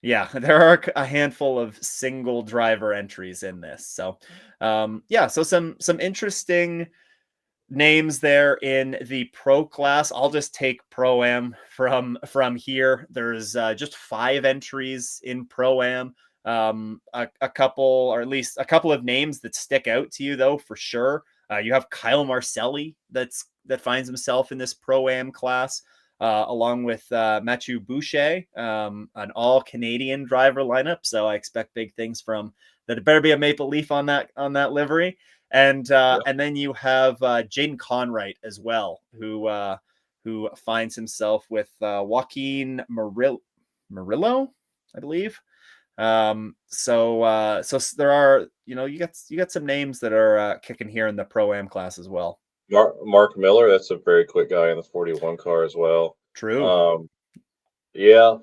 yeah, there are a handful of single driver entries in this. So yeah, so some interesting names there in the pro class. I'll just take pro am from here. There's just 5 entries in pro am. A couple, or at least a couple of names that stick out to you though, for sure. You have Kyle Marcelli that finds himself in this pro am class. Along with Mathieu Boucher, an all Canadian driver lineup. So I expect big things from that. It better be a maple leaf on that livery. And Yeah. then you have Jaden Conwright as well, who finds himself with Joaquin Murillo, I believe. So there are, you got some names that are kicking here in the pro am class as well. Mark Miller, that's a very quick guy in the 41 car as well. True. Um, Yeah.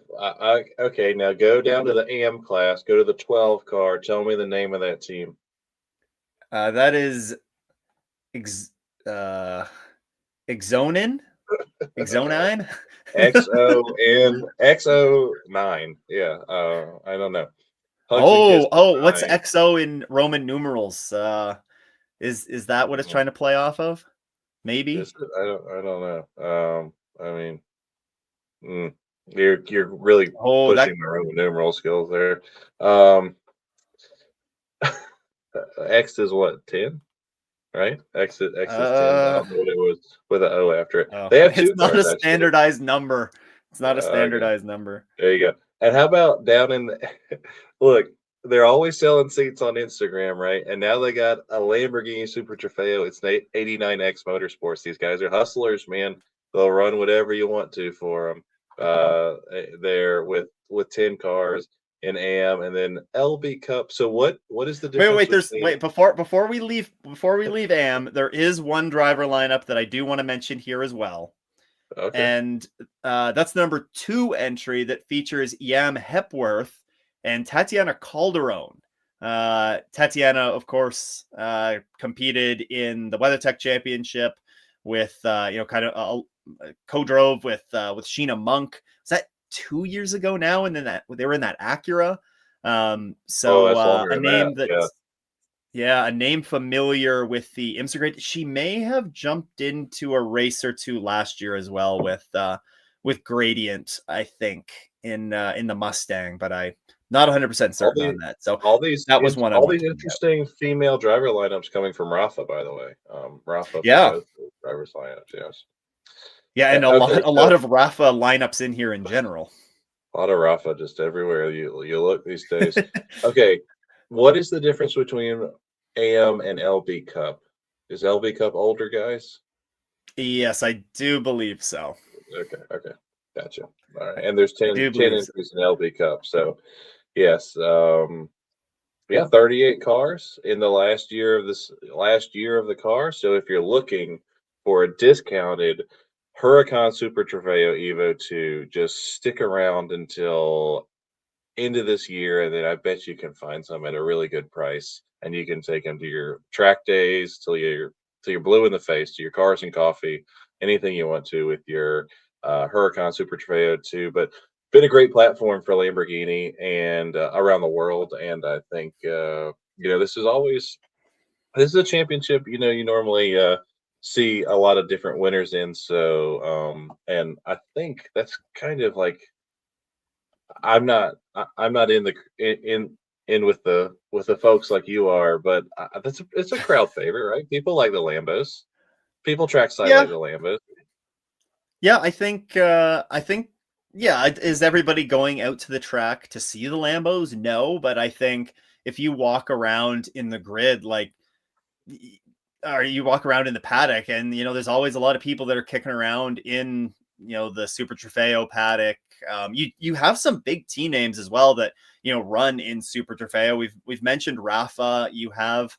Okay. Now go down to the AM class. Go to the 12 car. Tell me the name of that team. That is ex- uh, Exonin, Exonine. XO9. Yeah. I don't know. Huntington Oh, Pistol oh, what's 9. XO in Roman numerals? Is that what it's Mm, trying to play off of? Is Maybe. it? I don't know. I mean, mm, you're really Oh, that. pushing my Roman numeral skills there. Um, X is what, 10? Right? X is 10. I Uh, don't know what it was with an O after it. oh, They have it's 2 not a cars actually. standardized number. It's not a Okay, standardized number. there you go. And how about down in the look, they're always selling seats on Instagram, right? And now they got a Lamborghini Super Trofeo. It's the 89X Motorsports. These guys are hustlers, man. They'll run whatever you want to for them. They're with 10 cars in AM and then LB Cup. So what is the Wait, difference wait. There's between wait before we leave AM. There is one driver lineup that I do want to mention here as well, Okay. and that's the number 2 entry that features Yam Hepworth and Tatiana Calderon. Tatiana, of course, competed in the WeatherTech Championship with kind of co-drove with Sheena Monk. Was that 2 years ago now? And then that they were in that Acura. Oh, So that's longer a than that. name Yeah. that's yeah, a name familiar with the IMSA grade. She may have jumped into a race or two last year as well with Gradient, I think, in the Mustang, but I'm not 100% All certain the on that. So all these that was int one I all wanted these to bring up. interesting female driver lineups coming from Rafa, by the way. Rafa for Yeah. both the drivers lineups, yes. Yeah, and a Okay, lot a so lot of Rafa lineups in here in general. a lot of Rafa just everywhere you look these days. Okay, what is the difference between AM and LB Cup? Is LB Cup older, guys? Yes, I do believe so. Okay, gotcha. All right, I, and there's I 10 do 10 believe so. entries in LB Cup, so yes, yeah, 38 cars in the last year of the car. So if you're looking for a discounted Huracan Super Trofeo Evo 2, just stick around until end of this year, and then I bet you can find some at a really good price, and you can take them to your track days till you're blue in the face, to your cars and coffee, anything you want to with your Huracan Super Trofeo 2. But been a great platform for Lamborghini and around the world, and I think this is a championship. You normally see a lot of different winners in. So and I think that's kind of like I'm not in the in with the folks like you are, but it's a crowd favorite, right? People like the Lambos. People trackside like Yeah, the Lambos. yeah, I think yeah, is everybody going out to the track to see the Lambos? No, but I think if you walk around in the grid, like or you walk around in the paddock, and there's always a lot of people that are kicking around in the Super Trofeo paddock. You have some big T names as well that run in Super Trofeo. We've mentioned Rafa. You have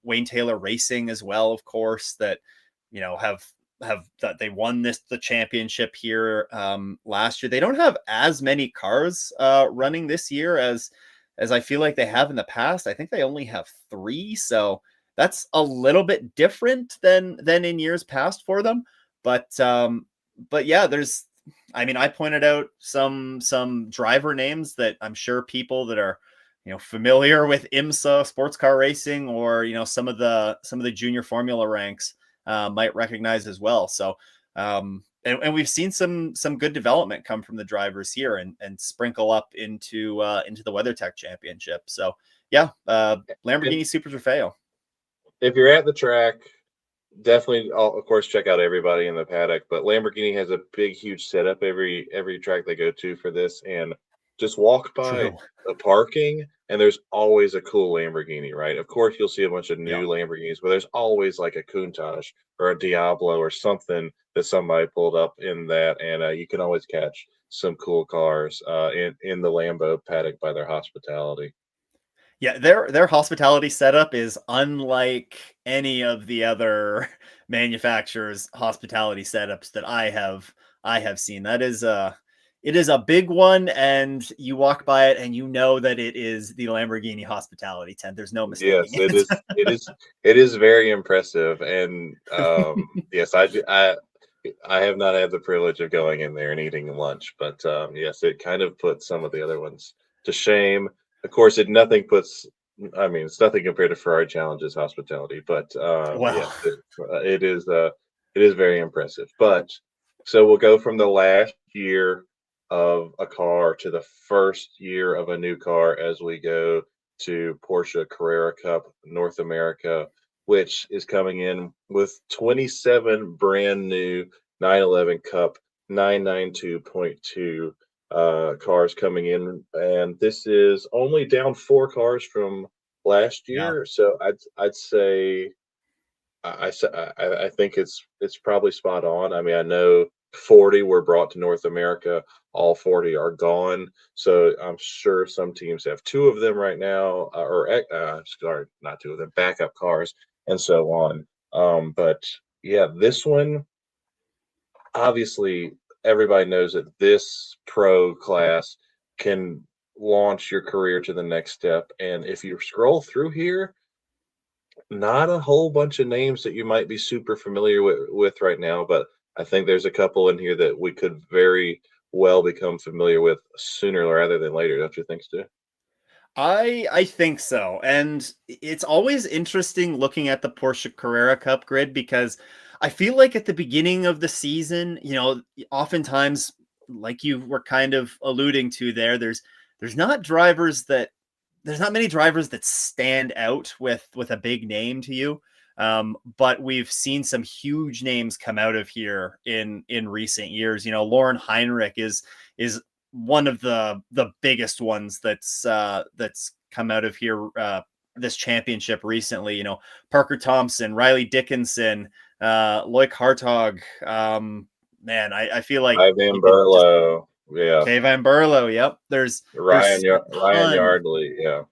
Wayne Taylor Racing as well, of course, that have that they won the championship here last year. They don't have as many cars running this year as I feel like they have in the past. I think they only have 3, so that's a little bit different than in years past for them. But yeah, I mean, I pointed out some driver names that I'm sure people that are familiar with IMSA sports car racing, or some of the junior formula ranks might recognize as well. So and we've seen some good development come from the drivers here and sprinkle up into the WeatherTech Championship. So yeah, And Lamborghini Super Trofeo. if you're at the track, definitely, of course, check out everybody in the paddock. But Lamborghini has a big, huge setup every track they go to for this, and just walk by True. the parking, and there's always a cool Lamborghini, right? Of course, you'll see a bunch of Yeah. new Lamborghinis, but there's always like a Countach or a Diablo or something that somebody pulled up in that, and you can always catch some cool cars in the Lambo paddock by their hospitality. Yeah, their hospitality setup is unlike any of the other manufacturers' hospitality setups that I have seen. That is It is a big one, and you walk by it and you know that it is the Lamborghini hospitality tent. There's no mistaking Yes, it it. is. It is very impressive, and yes, I have not had the privilege of going in there and eating lunch, but yes, it kind of puts some of the other ones to shame. Of course, it nothing puts. I mean, it's nothing compared to Ferrari Challenge's hospitality, but Well, yes, it is. It is very impressive. But so we'll go from the last year of a car to the first year of a new car as we go to Porsche Carrera Cup North America, which is coming in with 27 brand new 911 Cup 992.2 cars coming in, and this is only down 4 cars from last yeah. year. So I'd say I think it's probably spot on. I mean, I know 40 were brought to North America. All 40 are gone. So I'm sure some teams have two of them right now, sorry, not two of them, backup cars, and so on. But yeah, this one, obviously, everybody knows that this pro class can launch your career to the next step. And if you scroll through here, not a whole bunch of names that you might be super familiar with right now, but I think there's a couple in here that we could very well become familiar with sooner rather than later. Don't you think, Stu? I think so. And it's always interesting looking at the Porsche Carrera Cup grid because I feel like at the beginning of the season, oftentimes like you were kind of alluding to there, there's not drivers that there's not many drivers that stand out with a big name to you. But we've seen some huge names come out of here in recent years. Lauren Heinrich is one of the biggest ones that's come out of here this championship recently. Parker Thompson, Riley Dickinson, Loic Hartog. Man, I feel like Ivan you could just Burlow, yeah, Kay Van Burlow. Yep, there's a Ryan ton Yardley, yeah.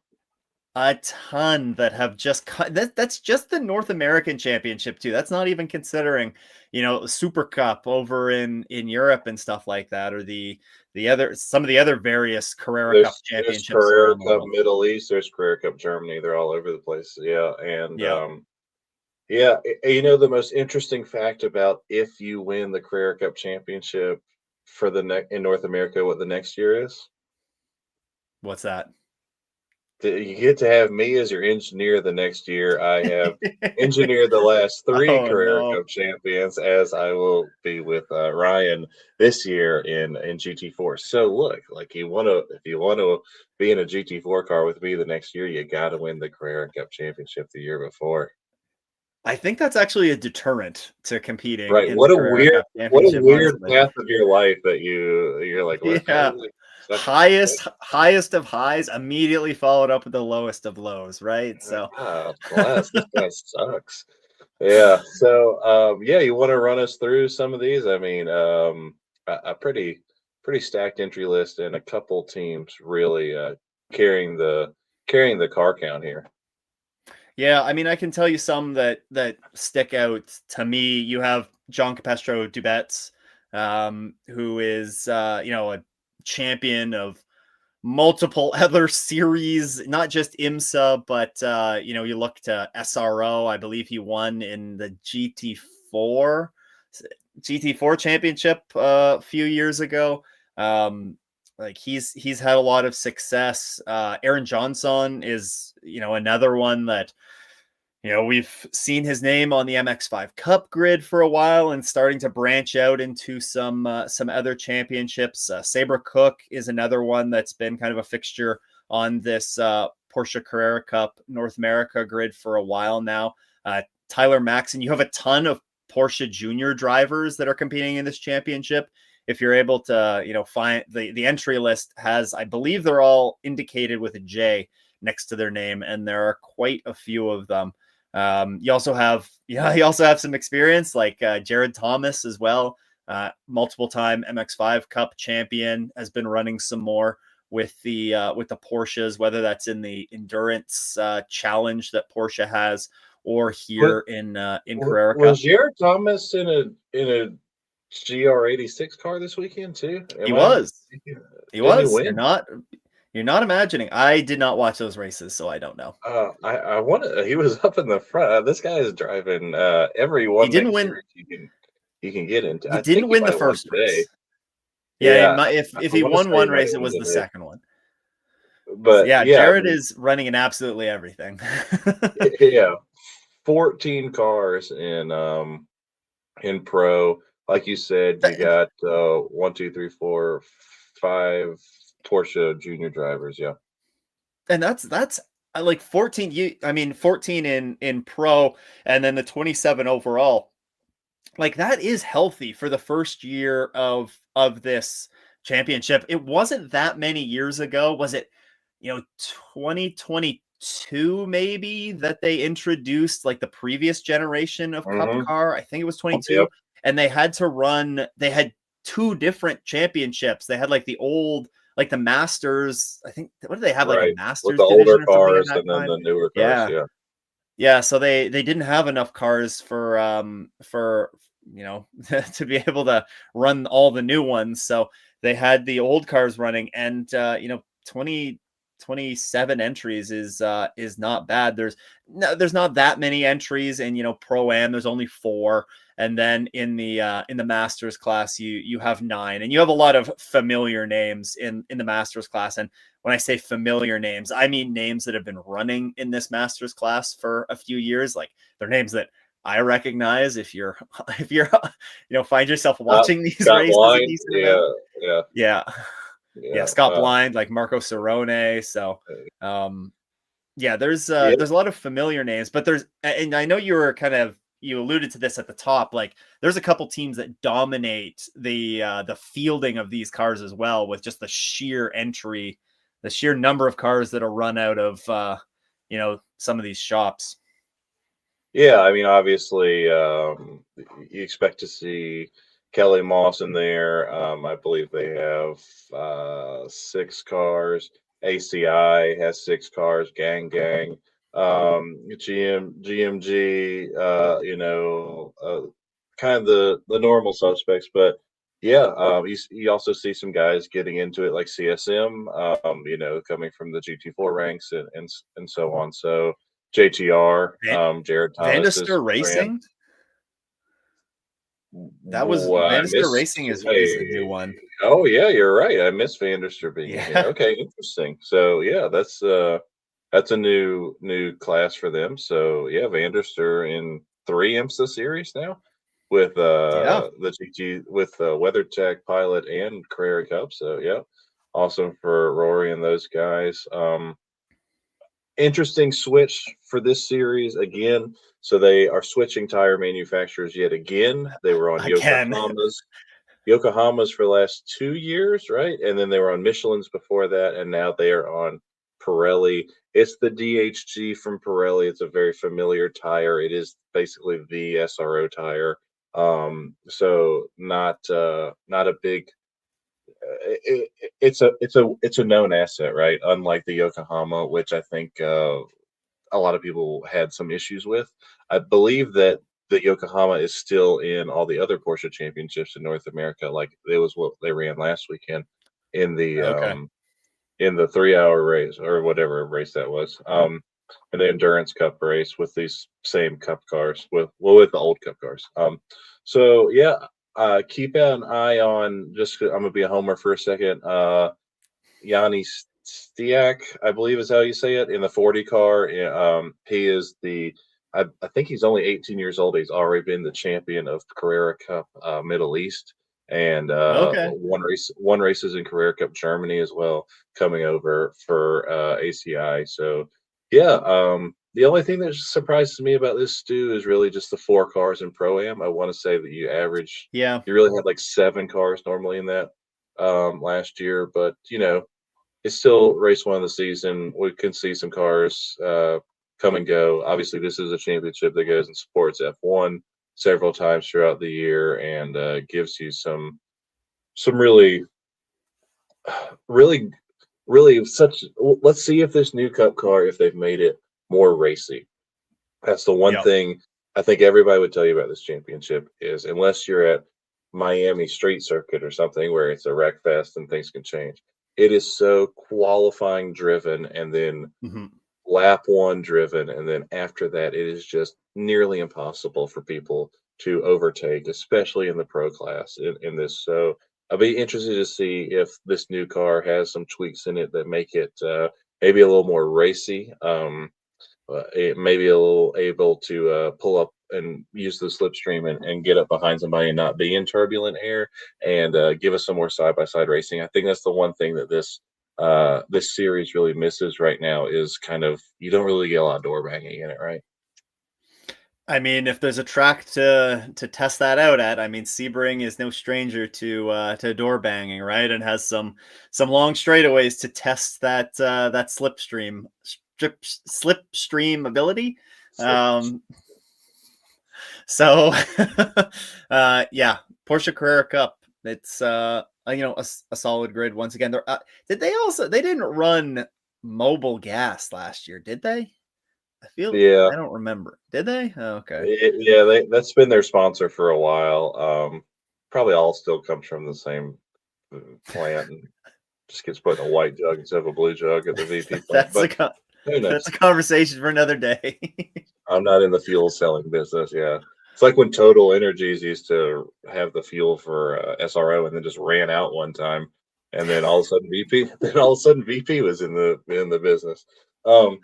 that have just that's just the North American Championship too. That's not even considering, Super Cup over in Europe and stuff like that, or the other some of the other various Carrera Cup There's championships Carrera around the Cup world. Middle East, there's Carrera Cup Germany. They're all over the place. Yeah, and Yeah. yeah, the most interesting fact about if you win the Carrera Cup Championship for the in North America, what the next year is? What's that? You get to have me as your engineer the next year. I have engineered the last three Oh Carrera no. Cup champions, as I will be with Ryan this year in GT4. So look, like if you want to be in a GT4 car with me the next year, you got to win the Carrera Cup championship the year before. I think that's actually a deterrent to competing Right? in the Carrera Cup What a championship, weird honestly. path of your life that you're like, what? Yeah. Like, second place? Highest of highs immediately followed up with the lowest of lows, right? So God bless. This guy sucks. Yeah. So, yeah, you want to run us through some of these? I mean, a pretty stacked entry list and a couple teams really carrying the carrying the car count here. yeah, I mean, I can tell you some that stick out to me. You have John Capestro Dubets, who is a champion of multiple other series, not just IMSA, but you look to SRO. I believe he won in the GT4 championship a few years ago. Like he's had a lot of success. Aaron Johnson is another one that we've seen his name on the MX5 Cup grid for a while and starting to branch out into some other championships. Sabre Cook is another one that's been kind of a fixture on this Porsche Carrera Cup North America grid for a while now. Tyler Maxon, you have a ton of Porsche Junior drivers that are competing in this championship. If you're able to, find the entry list has, I believe they're all indicated with a J next to their name, and there are quite a few of them. You also have some experience like Jared Thomas as well, multiple time MX5 Cup champion, has been running some more with the Porsches, whether that's in the endurance challenge that Porsche has or What here in Carrera Cup. was Jared Thomas in a GR86 car this weekend too. He Am I? was. He Didn't he was. win? You're not imagining. I did not watch those races, so I don't know. I want to. He was up in the front. This guy is driving every He one didn't lane win. series you can get into. He I think didn't he win might the have won first today. race. Yeah, Yeah, if I he want to won say he one might have race, it won was the today. second one. But Yeah, yeah, I Jared mean, is running in absolutely everything. yeah, 14 cars in pro. Like you said, you got one, two, three, four, five Porsche junior drivers. Yeah. And that's like 14 I mean 14 in pro and then the 27 overall. Like that is healthy for the first year of this championship. It wasn't that many years ago. Was it, 2022 maybe that they introduced like the previous generation of cup Mm-hmm. car? I think it was 22, Yep. and they had two different championships. They had like the old, like the Masters. I think, what did they have, like a Right. With Masters the older division or something at cars that and then time? the newer cars. Yeah. Yeah. Yeah, so they didn't have enough cars for to be able to run all the new ones. So they had the old cars running, and 27 entries is not bad. There's not that many entries in, pro am. There's only 4, and then in the masters class you have 9, and you have a lot of familiar names in the masters class. And when I say familiar names, I mean names that have been running in this masters class for a few years. Like they're names that I recognize if you're if you're find yourself watching these Scott races a Blind. decent amount. Yeah. Yeah. Yeah. Yeah, Yeah. Scott Blind, like Marco Cerrone. So um yeah, Yeah. there's a lot of familiar names, but and I know you alluded to this at the top, like there's a couple teams that dominate the fielding of these cars as well, with just the sheer number of cars that are run out of some of these shops. Yeah, I mean, obviously, you expect to see Kelly Moss in there. I believe they have 6 cars. ACI has 6 cars. Gang. GMG. Kind of the normal suspects, but yeah, you also see some guys getting into it like CSM. Coming from the GT4 ranks and so on. So. JTR, Van, Jared Thomas's Vandister brand. Racing. That was Well, I Vandister Racing missed. is a new one. Oh yeah, you're right. I missed Vanderster being in here. Yeah. Okay, interesting. So yeah, that's a new class for them. So yeah, Vanderster in 3 IMSA series now with Yeah. the GT with WeatherTech Pilot and Carrera Cup. So yeah, awesome for Rory and those guys. Interesting switch for this series again. So they are switching tire manufacturers yet again. They were on Again. Yokohama's for the last 2 years, right? And then they were on Michelin's before that, and now they are on Pirelli. It's the DHG from Pirelli. It's a very familiar tire. It is basically the SRO tire. So not a big it's a known asset, right? Unlike the Yokohama, which I think a lot of people had some issues with. I believe that Yokohama is still in all the other Porsche championships in North America. Like it was what they ran last weekend in the Okay. um, in the 3 hour race or whatever race that was. In the endurance cup race with these same cup cars with the old cup cars. So yeah, keep an eye on. I'm gonna be a homer for a second. Yanni Stiak, I believe is how you say it, in the 40 car. He is I think he's only 18 years old. He's already been the champion of Carrera Cup Middle East, and Okay. one races in Carrera Cup Germany as well, coming over for ACI. So yeah, the only thing that surprises me about this, Stu, is really just the 4 cars in Pro Am. I want to say that Yeah. you really had like 7 cars normally in that last year, but it's still race 1 of the season. We can see some cars come and go. Obviously, this is a championship that goes and supports F1 several times throughout the year and gives you some really, really such. Let's see if this new Cup car, if they've made it more racy. That's the one Yep. thing I think everybody would tell you about this championship is unless you're at Miami street circuit or something where it's a wreck fest and things can change. It is so qualifying driven and then Mhm. lap one driven, and then after that, it is just nearly impossible for people to overtake, especially in the pro class in this. So I'll be interested to see if this new car has some tweaks in it that make it maybe a little more racy. It may be a little able to pull up and use the slipstream and get up behind somebody and not be in turbulent air and give us some more side by side racing. I think that's the one thing that this series really misses right now is kind of you don't really get a lot of door banging in it, right? I mean, if there's a track to test that out at, I mean, Sebring is no stranger to door banging, right? And has some long straightaways to test that slipstream ability. Slip. Um, so yeah, Porsche Carrera Cup. It's a solid grid once again. They didn't run mobile gas last year, did they? Yeah, I don't remember. Did they? Oh, okay. yeah, that's been their sponsor for a while. Probably all still comes from the same plant and just gets put in a white jug instead of a blue jug at the VP plant. That's But who that's a knows? conversation for another day. I'm not in the fuel selling business. Yeah. It's like when Total Energies used to have the fuel for SRO and then just ran out one time. And then all of a sudden VP was in the business. Um,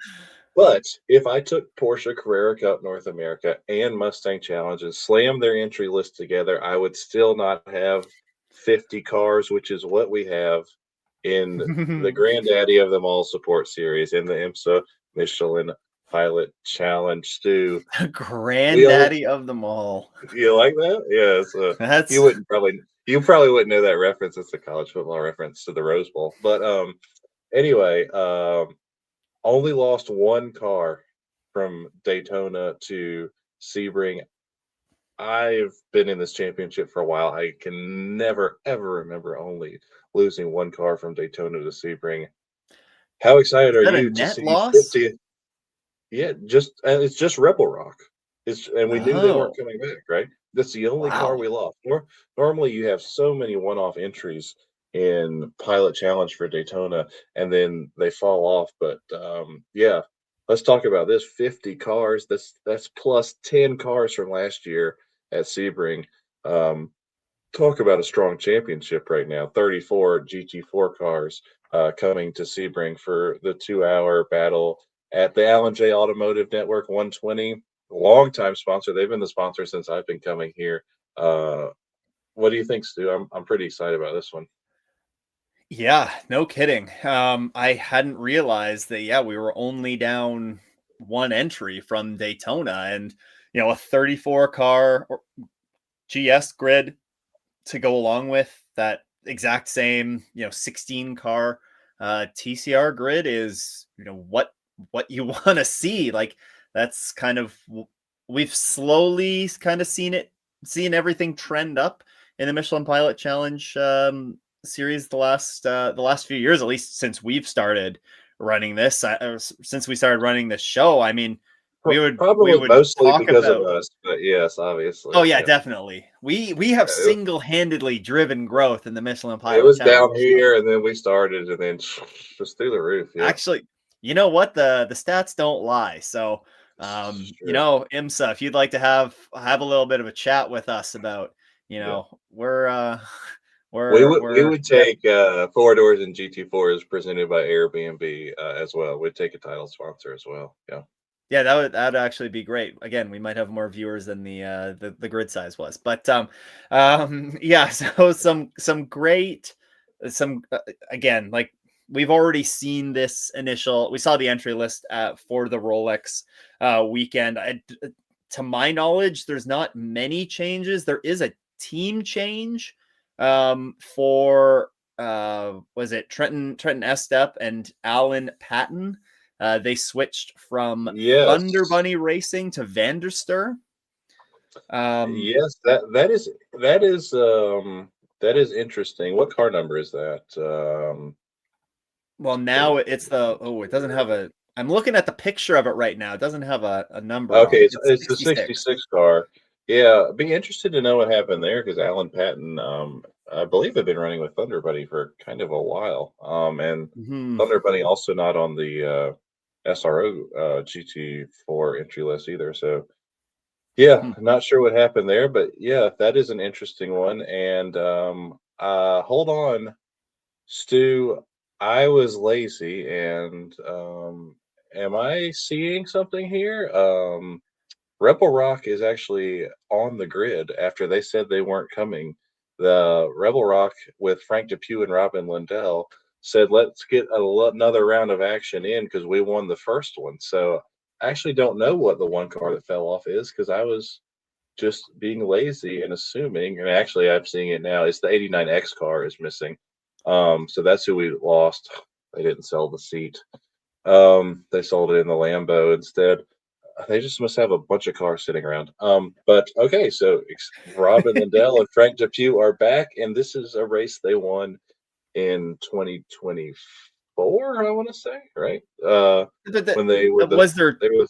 but if I took Porsche Carrera Cup North America and Mustang Challenge and slammed their entry list together, I would still not have 50 cars, which is what we have in the granddaddy of them all support series in the IMSA Michelin Pilot Challenge. Stu, we only Granddaddy of them all. you like that? Yeah, it's That's you probably wouldn't know that reference. It's a college football reference to the Rose Bowl. But anyway, only lost one car from Daytona to Sebring. I've been in this championship for a while. I can never ever remember only losing one car from Daytona to Sebring. How excited is are that a you to net see loss? 50? Yeah, just and it's just Rebel Rock. And we knew they weren't Oh, coming back, right? That's the only car wow. we lost. Normally, you have so many one-off entries in Pilot Challenge for Daytona, and then they fall off. But yeah, let's talk about this: 50 cars. That's plus 10 cars from last year at Sebring. Um, Talk about a strong championship right now. 34 GT4 cars coming to Sebring for the 2 hour battle at the Allen J Automotive Network 120. Longtime sponsor. They've been the sponsor since I've been coming here. Uh, what do you think, Stu? I'm pretty excited about this one. Yeah, no kidding. I hadn't realized that, yeah, we were only down one entry from Daytona and, a 34 car GS grid to go along with that exact same, 16 car TCR grid is, what you want to see. Like that's kind of we've slowly kind of seen everything trend up in the Michelin Pilot Challenge series the last few years, at least since we've started running this, since we started running this show. I mean, we Probably would mostly talk because of about. us, but yes, Oh obviously, yeah, yeah. definitely. We have single-handedly driven growth in the Michelin It Pilot was Challenge. down So here, and then we started, and then just through the roof. Yeah, actually, you know what? The stats don't lie. So it's true. IMSA, if you'd like to have a little bit of a chat with us about, Yeah. we're We would we have. take Four Doors and GT4s presented by Airbnb as well. We'd take a title sponsor as well. Yeah. Yeah, that'd actually be great. Again, we might have more viewers than the grid size was, but yeah. So some great some again, like we've already seen this initial. We saw the entry list for the Rolex weekend. To my knowledge, there's not many changes. There is a team change for was it Trenton Estep and Alan Patton. They switched from Thunder Yes. Bunny Racing to Vanderster. Um, Yes. That is interesting. What car number is that? well, now it doesn't have a. I'm looking at the picture of it right now. It doesn't have a number Okay, on it. it's It's it's the 66. 66 car. Yeah, be interested to know what happened there because Alan Patton, I believe, had been running with Thunder Buddy for kind of a while. And Hmm. Thunder Buddy also not on the SRO GT4 entry list either. So yeah, Hmm. not sure what happened there, but yeah, that is an interesting one. And hold on, Stu, I was lazy, and am I seeing something here? Rebel Rock is actually on the grid after they said they weren't coming. The Rebel Rock with Frank Depew and Robin Lindell said, "Let's get another round of action in because we won the first one." So I actually don't know what the one car that fell off is because I was just being lazy and assuming. And actually, I'm seeing it now. It's the '89X car is missing. So that's who we lost. They didn't sell the seat. They sold it in the Lambo instead. They just must have a bunch of cars sitting around. But okay, so Robin Lindell and Frank Depew are back, and this is a race they won in 2024. I want to say, right? When they were the Was there they were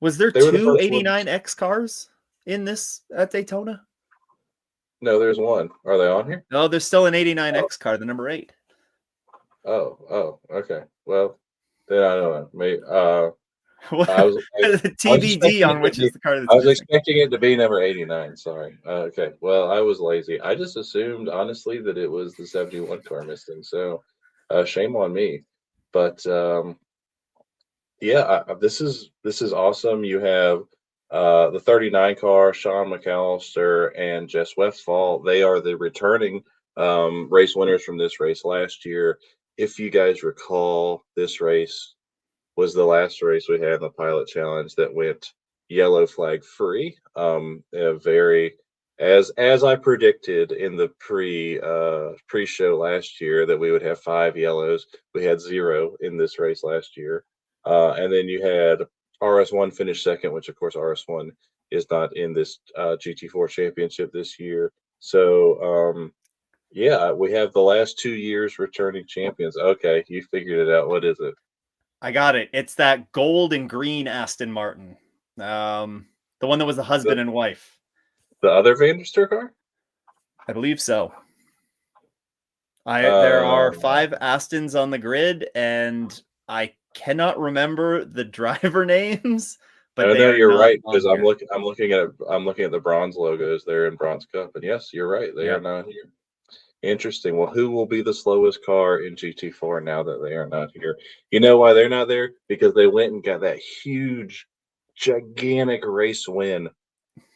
was there they were the two first ones. 89X cars in this at Daytona? No, there's one. Are they on here? No, there's still an Oh, 89X car, the number 8. okay. Well, then I don't know. Maybe, I was I was TBD expecting on it to which be is the car I that's was missing. expecting it to be number 89, sorry. Okay, well, I was lazy. I just assumed, honestly, that it was the 71 car missing, so, shame on me. But, yeah, this is awesome. You have, the 39 car, Sean McAllister and Jess Westphal. They are the returning, race winners from this race last year. If you guys recall, this race was the last race we had in the pilot challenge that went yellow flag free. A very as I predicted in the pre show last year that we would have 5 yellows. We had 0 in this race last year, and then you had RS1 finish second, which of course RS1 is not in this GT4 championship this year. So yeah, we have the last 2 years returning champions. Okay, you figured it out. What is it? I got it. It's that gold and green Aston Martin. The one that was the The husband and wife. the other Vanderster car? I believe so. There are Uh, 5 Astons on the grid, and I cannot remember the driver names, but no, they no, are you're not right on because here. I'm looking at the bronze logos there in Bronze Cup, and yes, you're right, they are Yep. not here. Interesting. Well, who will be the slowest car in GT4 now that they are not here? You know why they're not there? Because they went and got that huge, gigantic race win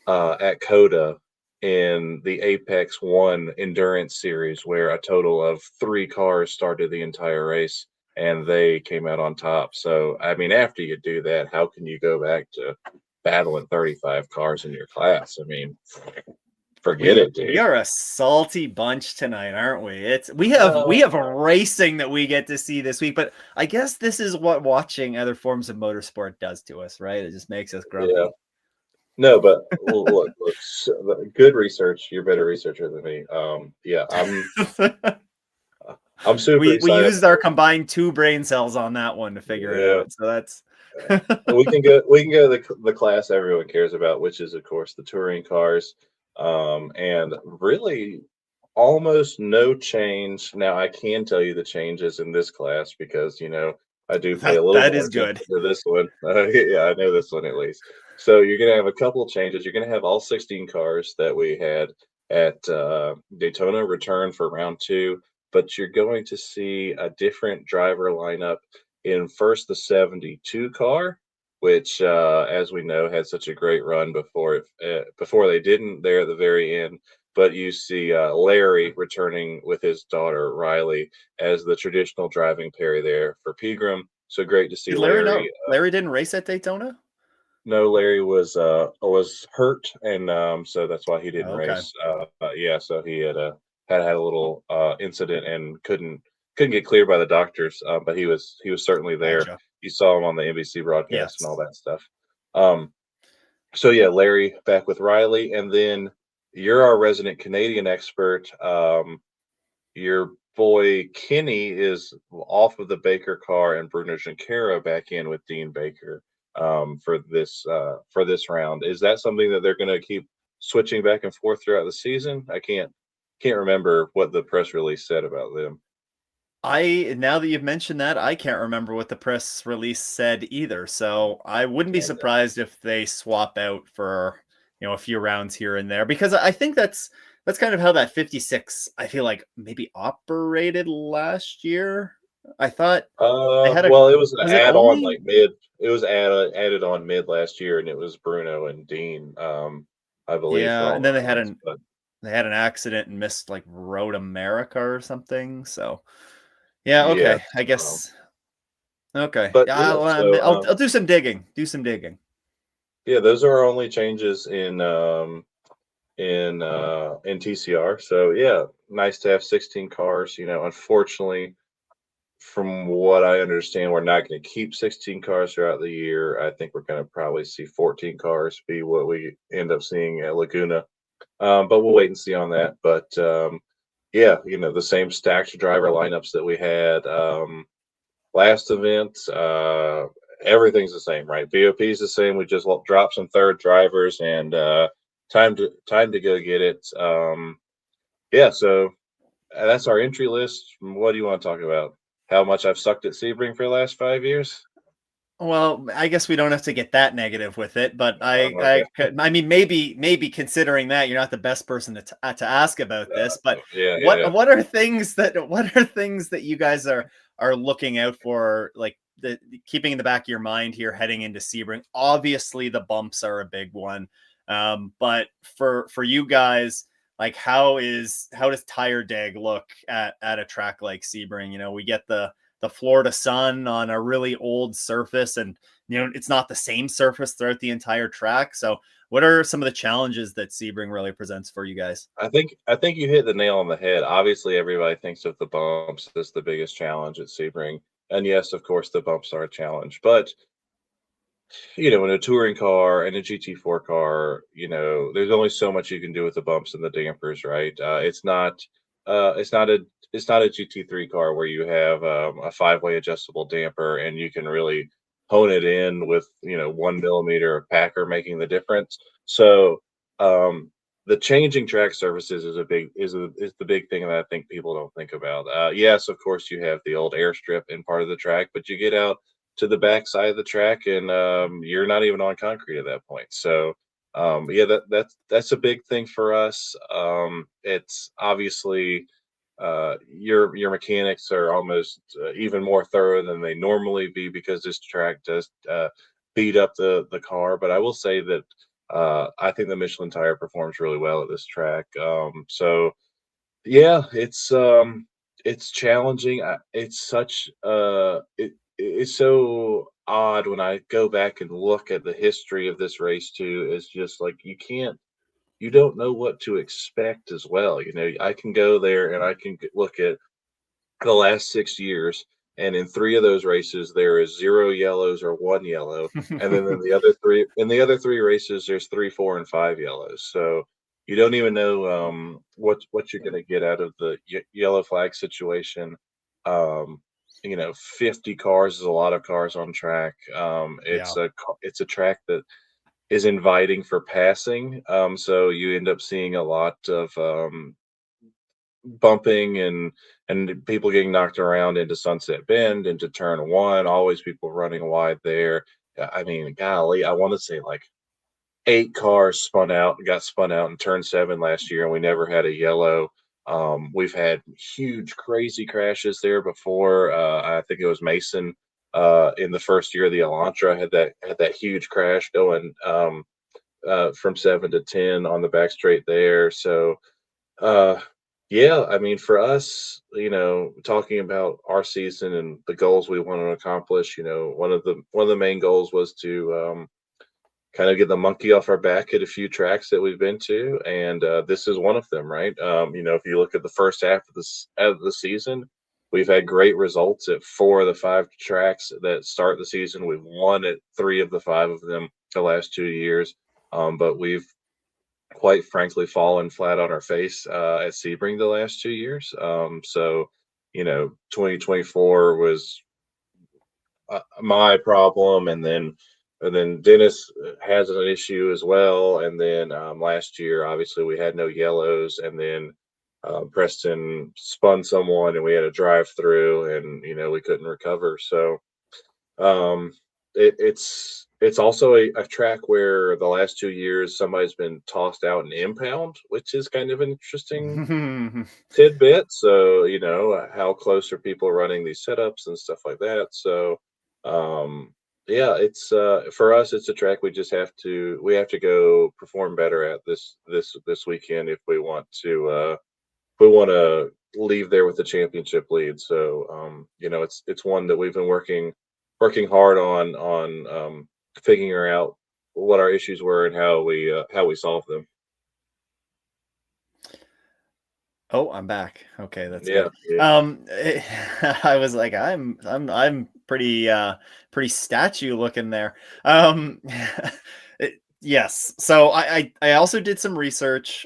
at Coda in the Apex One Endurance Series, where a total of 3 cars started the entire race and they came out on top. So, I mean, after you do that, how can you go back to battling 35 cars in your class? I mean, forget it, We dude. are a salty bunch tonight, aren't we? It's we Uh, have racing that we get to see this week, but I guess this is what watching other forms of motorsport does to us, right? It just makes us yeah. grumpy. No, but look, good research. You're a better researcher than me. Yeah, I'm super We excited. used our combined 2 brain cells on that one to figure it Yeah. out. So that's We can go the class everyone cares about, which is of course the touring cars, and really almost no change. Now I can tell you the changes in this class because I do pay a little that more is attention good. to this one. Yeah, I know this one at least. So you're gonna have a couple of changes. You're gonna have all 16 cars that we had at Daytona return for round 2, but you're going to see a different driver lineup in first the 72 car, which, as we know, had such a great run before they didn't there at the very end. But you see Larry returning with his daughter Riley as the traditional driving pair there for Pegram. So great to see Did Larry not Larry. Larry didn't race at Daytona? No, Larry was hurt, and so that's why he didn't Okay. race. Yeah, so he had a little incident and couldn't get cleared by the doctors. But he was certainly there. Gotcha. You saw him on the NBC broadcast and all Yes. that stuff. Um, so yeah, Larry back with Riley, and then you're our resident Canadian expert. Your boy Kenny is off of the Baker car, and Bruno Junqueira back in with Dean Baker. for this round. Is that something that they're going to keep switching back and forth throughout the season? I can't remember what the press release said about them. Now that you've mentioned that, I can't remember what the press release said either. So I wouldn't be Okay. surprised if they swap out for, a few rounds here and there, because I think that's kind of how that 56 I feel like maybe operated last year. I thought they had a Well, it was an was it add-on only like mid. It was added on mid last year, and it was Bruno and Dean, I believe, for yeah, all and then the rounds. But they had an accident and missed like Road America or something. So yeah, yes, okay. I guess okay. but Yeah, yeah. I'll do some digging. Do some digging. Yeah, those are our only changes in TCR. So yeah, nice to have 16 cars. Unfortunately, from what I understand, we're not going to keep 16 cars throughout the year. I think we're going to probably see 14 cars be what we end up seeing at Laguna. But we'll wait and see on that. But yeah, the same stacked driver lineups that we had last event. Everything's the same, right? VOP is the same. We just dropped some third drivers, and time to go get it. Yeah, so that's our entry list. What do you want to talk about? How much I've sucked at Sebring for the last 5 years? Well, I guess we don't have to get that negative with it, but Okay. I mean, maybe considering that you're not the best person to ask about this, but Yeah, yeah, yeah. what are things that you guys are looking out for, like keeping in the back of your mind here heading into Sebring? Obviously, the bumps are a big one, but for you guys, like how does tire dag look at a track like Sebring? We get the Florida sun on a really old surface, and it's not the same surface throughout the entire track. So what are some of the challenges that Sebring really presents for you guys? I think you hit the nail on the head. Obviously, everybody thinks of the bumps as the biggest challenge at Sebring, and yes, of course, the bumps are a challenge. But in a touring car and a GT4 car, there's only so much you can do with the bumps and the dampers, right? It's not a GT3 car where you have a five-way adjustable damper and you can really hone it in with 1 millimeter of packer making the difference. So the changing track surfaces is the big thing that I think people don't think about. Yes, of course, you have the old airstrip in part of the track, but you get out to the back side of the track, and you're not even on concrete at that point. So, yeah, that's a big thing for us. It's obviously your mechanics are almost even more thorough than they normally be because this track does beat up the car. But I will say that I think the Michelin tire performs really well at this track. So yeah, it's challenging. It's so odd when I go back and look at the history of this race too. It's just like you don't know what to expect as well. I can go there and I can look at the last 6 years, and in three of those races there is zero yellows or one yellow, and then in the other three races there's three, four, and five yellows. So you don't even know what you're going to get out of the yellow flag situation. 50 cars is a lot of cars on track. Yeah. It's a track that is inviting for passing. So you end up seeing a lot of bumping and people getting knocked around into Sunset Bend, into turn one, always people running wide there. I mean, golly, I want to say like 8 cars got spun out in turn seven last year, and we never had a yellow. We've had huge, crazy crashes there before. I think it was Mason in the first year of the Elantra had that huge crash going from 7 to 10 on the back straight there. So uh, yeah, I mean, for us, talking about our season and the goals we want to accomplish, one of the main goals was to kind of get the monkey off our back at a few tracks that we've been to, and this is one of them, right? If you look at the first half of the season, we've had great results at 4 of the 5 tracks that start the season. We've won at 3 of the 5 of them the last 2 years, but we've quite frankly fallen flat on our face at Sebring the last 2 years. So 2024 was my problem, and then and then Dennis has an issue as well. And then last year, obviously, we had no yellows, and then Preston spun someone, and we had a drive through, and we couldn't recover. So um, it's also a track where the last 2 years somebody's been tossed out an impound, which is kind of an interesting tidbit. So, how close are people running these setups and stuff like that? So, um, yeah, it's for us, it's a track we have to go perform better at this weekend if we want to leave there with the championship lead. So, it's one that we've been working hard on figuring out what our issues were and how we solve them. Oh, I'm back. Okay, that's Yeah, good. yeah, I was like, I'm pretty statue looking there. Um, yes. So I also did some research.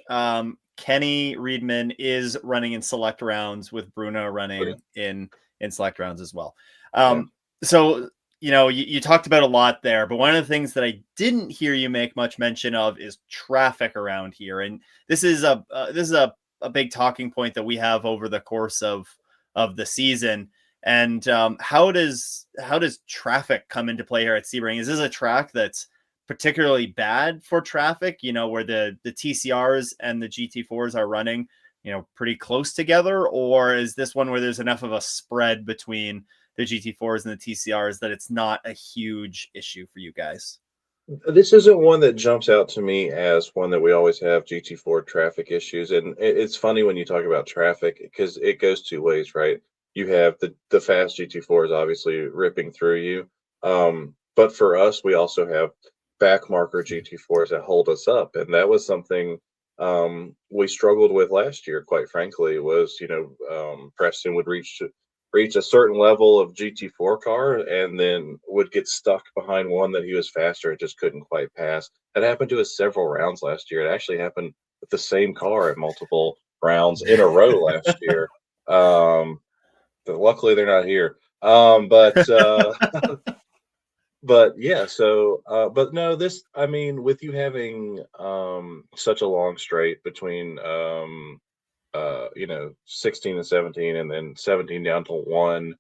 Kenny Reedman is running in select rounds with Bruno okay, running in select rounds as well. yeah. So you talked about a lot there, but one of the things that I didn't hear you make much mention of is traffic around here, and this is a big talking point that we have over the course of the season. And how does traffic come into play here at Sebring? Is this a track that's particularly bad for traffic? Where the TCRs and the GT4s are running, pretty close together, or is this one where there's enough of a spread between the GT4s and the TCRs that it's not a huge issue for you guys? This isn't one that jumps out to me as one that we always have GT4 traffic issues. And it's funny when you talk about traffic because it goes two ways, right? You have the fast GT4s obviously ripping through you. But for us, we also have back marker GT4s that hold us up. And that was something we struggled with last year, quite frankly, was, Preston would reach a certain level of GT4 car and then would get stuck behind one that he was faster and just couldn't quite pass. That happened to us several rounds last year. It actually happened with the same car at multiple rounds in a row last year. Um, but luckily they're not here. But yeah, so but no, this I mean, with you having such a long straight between 16 and 17, and then 17 down to one,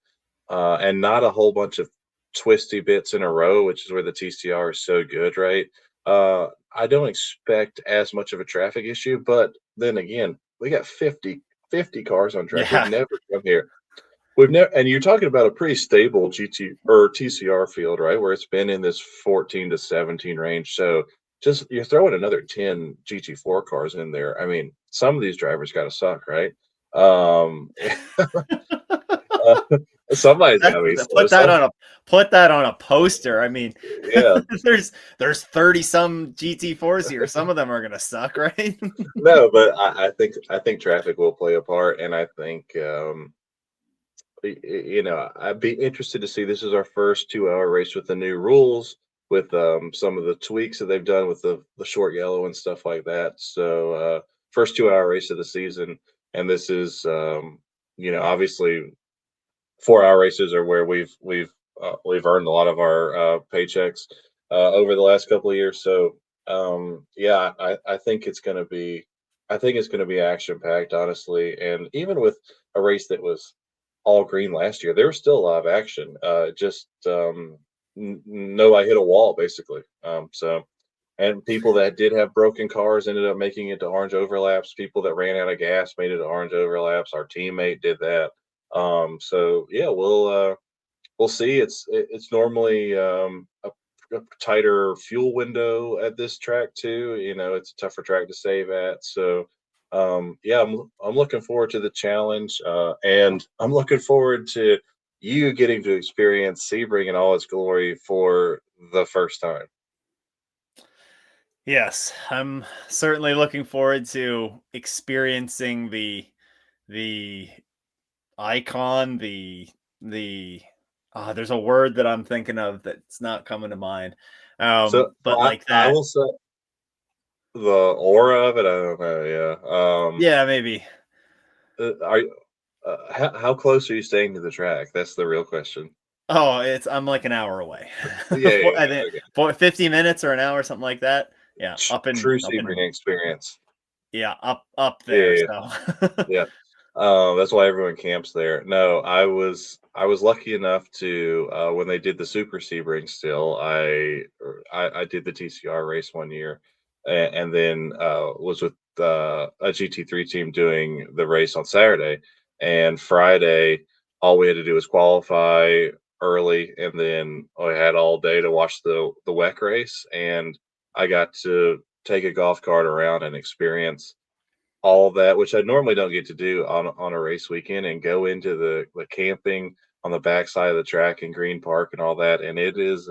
and not a whole bunch of twisty bits in a row, which is where the TCR is so good, right? I don't expect as much of a traffic issue, but then again, we got 50 cars on track. We've Yeah. never come here. We've never, and you're talking about a pretty stable GT or TCR field, right? Where it's been in this 14 to 17 range. So just you're throwing another 10 GT4 cars in there. I mean, some of these drivers got to suck, right? Um, uh, somebody's got to be slow. So Put that on a poster. I mean, yeah, there's 30 some GT4s here. Some of them are gonna suck, right? no, but I think traffic will play a part, and I think I'd be interested to see. This is our first 2 hour race with the new rules, with some of the tweaks that they've done with the short yellow and stuff like that. So first 2 hour race of the season, and this is obviously 4 hour races are where we've earned a lot of our paychecks over the last couple of years. So yeah, I think it's going to be action packed, honestly. And even with a race that was all green last year, there was still a lot of action. Just nobody hit a wall basically. So and people that did have broken cars ended up making it to orange overlaps. People that ran out of gas made it to orange overlaps. Our teammate did that. So yeah, we'll see. It's normally a tighter fuel window at this track too. It's a tougher track to save at. So yeah, I'm looking forward to the challenge, and I'm looking forward to you getting to experience Sebring in all its glory for the first time. Yes, I'm certainly looking forward to experiencing the icon, the there's a word that I'm thinking of that's not coming to mind. So But like I that, will say the aura of it. I don't know. Yeah. yeah, maybe. Are how close are you staying to the track? That's the real question. Oh, I'm like an hour away. Yeah, yeah, I yeah, think okay. 50 minutes or an hour, something like that. Yeah, True Sebring experience. yeah, up Yeah, there. yeah, So yeah. That's why everyone camps there. No, I was lucky enough to when they did the Super Sebring still, I did the TCR race one year, and then was with a GT3 team doing the race on Saturday, and Friday all we had to do was qualify early, and then I had all day to watch the WEC race, and I got to take a golf cart around and experience all that, which I normally don't get to do on a race weekend, and go into the camping on the backside of the track in Green Park and all that. And it is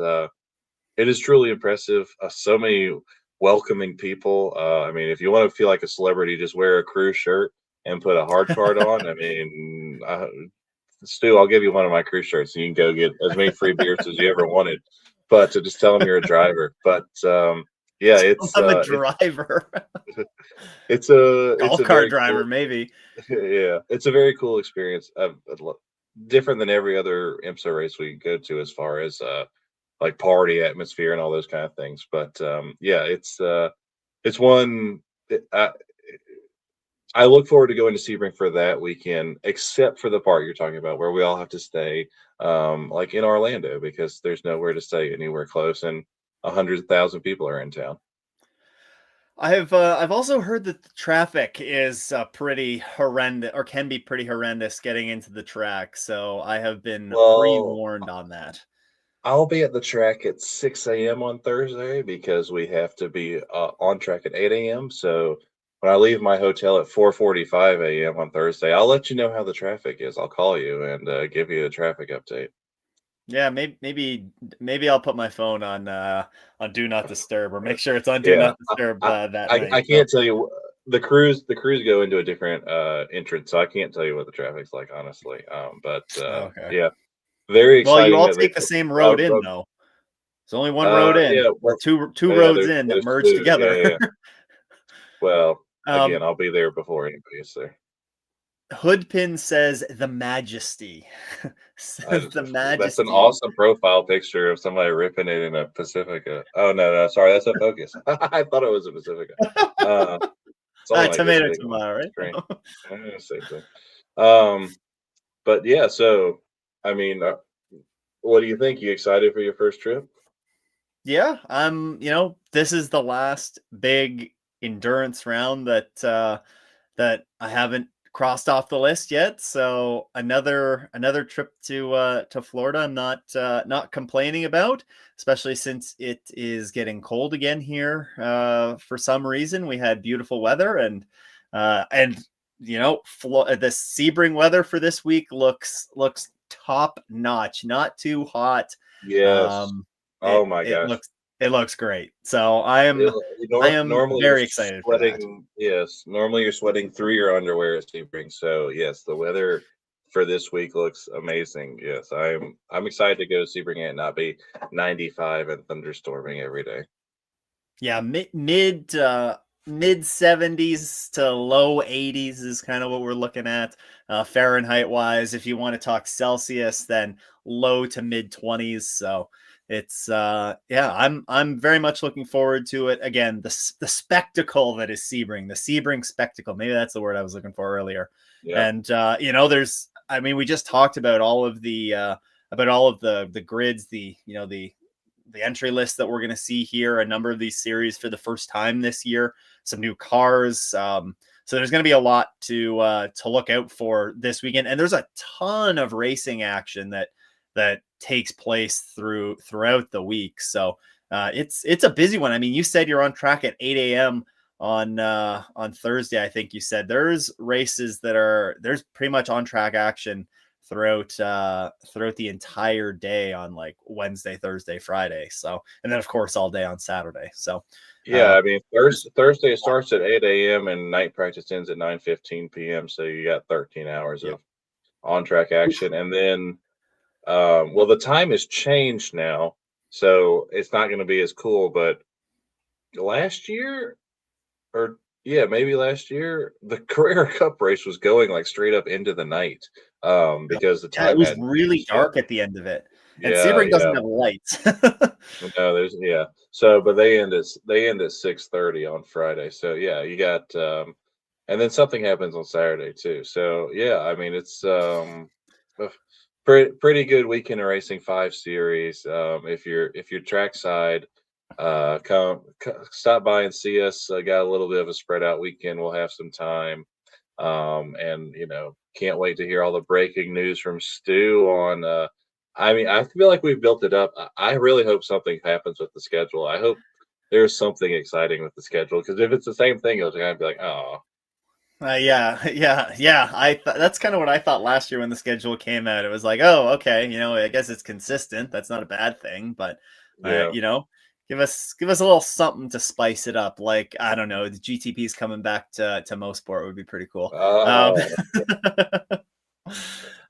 truly impressive. So many welcoming people. I mean, if you want to feel like a celebrity, just wear a crew shirt and put a hard card on. I mean, Stu, I'll give you one of my crew shirts, and you can go get as many free beers as you ever wanted. But to just tell them you're a driver. But yeah, I'm a driver, it's golf a cart very cool. driver, maybe. Yeah, it's a very cool experience. Different than every other IMSA race we go to, as far as like party atmosphere and all those kind of things. But yeah, it's one. I look forward to going to Sebring for that weekend, except for the part you're talking about where we all have to stay, like in Orlando, because there's nowhere to stay anywhere close, and 100,000 people are in town. I've also heard that the traffic is pretty horrendous, or can be pretty horrendous getting into the track. So I have been Well, pre-warned on that. I'll be at the track at 6 a.m. on Thursday because we have to be on track at 8 a.m. So when I leave my hotel at 4:45 a.m. on Thursday, I'll let you know how the traffic is. I'll call you and give you a traffic update. Yeah, maybe I'll put my phone on do not disturb, or make sure it's on do Yeah, not disturb that I night. So can't tell you. The crews go into a different entrance, so I can't tell you what the traffic's like, honestly. But okay. yeah, very Well, you exciting all that they take the put. same road in, though. There's only one road in, Yeah, or well, two yeah, roads there's in that there's merge two. Yeah, together. yeah, yeah. Well, again, um, I'll be there before anybody is there. Hoodpin says the Majesty. I Says just, the that's an Majesty. awesome profile picture of somebody ripping it in a Pacifica. Oh no, no, sorry, that's a Focus. I thought it was a Pacifica. Uh, it's only like this Tomato, big on tomato, the screen. right? Same thing. Um, but yeah, so I mean, what do you think? You excited for your first trip? Yeah, this is the last big endurance round that I haven't crossed off the list yet. So another trip to Florida. I'm not complaining about, especially since it is getting cold again here. For some reason, we had beautiful weather, and the Sebring weather for this week looks top notch. Not too hot. Yes. Um, Oh it my it gosh. looks it looks great. So I am Normally you're very excited for that. sweating. Yes, normally you're sweating through your underwear at Sebring. So yes, the weather for this week looks amazing. Yes, I'm excited to go to Sebring and not be 95 and thunderstorming every day. Yeah, mid 70s to low 80s is kind of what we're looking at, Fahrenheit wise. If you want to talk Celsius, then low to mid 20s. So it's yeah, I'm very much looking forward to it. Again, the spectacle that is Sebring, the Sebring spectacle. Maybe that's the word I was looking for earlier. Yeah, And there's, I mean, we just talked about all of the grids, the entry list that we're going to see here, a number of these series for the first time this year, some new cars. So there's going to be a lot to look out for this weekend, and there's a ton of racing action that takes place throughout the week. So it's a busy one. I mean, you said you're on track at 8 a.m. On Thursday. I think you said there's races there's pretty much on track action throughout the entire day on like Wednesday, Thursday, Friday. So, and then of course all day on Saturday. So, yeah. I mean, there's Thursday starts at 8 a.m. and night practice ends at 9:15 p.m. So you got 13 hours yeah. of on track action, and then well, the time has changed now, so it's not going to be as cool. But last year, or yeah, maybe last year, the Carrera Cup race was going like straight up into the night, because the Yeah, it time was hadn't really changed yet. dark at the end of it. And Yeah, Sebring doesn't yeah. have lights. No, there's yeah. So, but they end at 6:30 on Friday. So yeah, you got and then something happens on Saturday too. So yeah, I mean it's a pretty good weekend of racing 5 series. If you're trackside, stop by and see us. Got a little bit of a spread out weekend. We'll have some time. And can't wait to hear all the breaking news from Stu on. I mean, I feel like we've built it up. I really hope something happens with the schedule. I hope there's something exciting with the schedule because if it's the same thing, it'll kind of be like, oh, Yeah, yeah. That's kind of what I thought last year when the schedule came out. It was like, oh, okay, I guess it's consistent. That's not a bad thing, but uh, yeah. you know, give us a little something to spice it up. Like I don't know, the GTP's coming back to Mosport would be pretty cool. Um,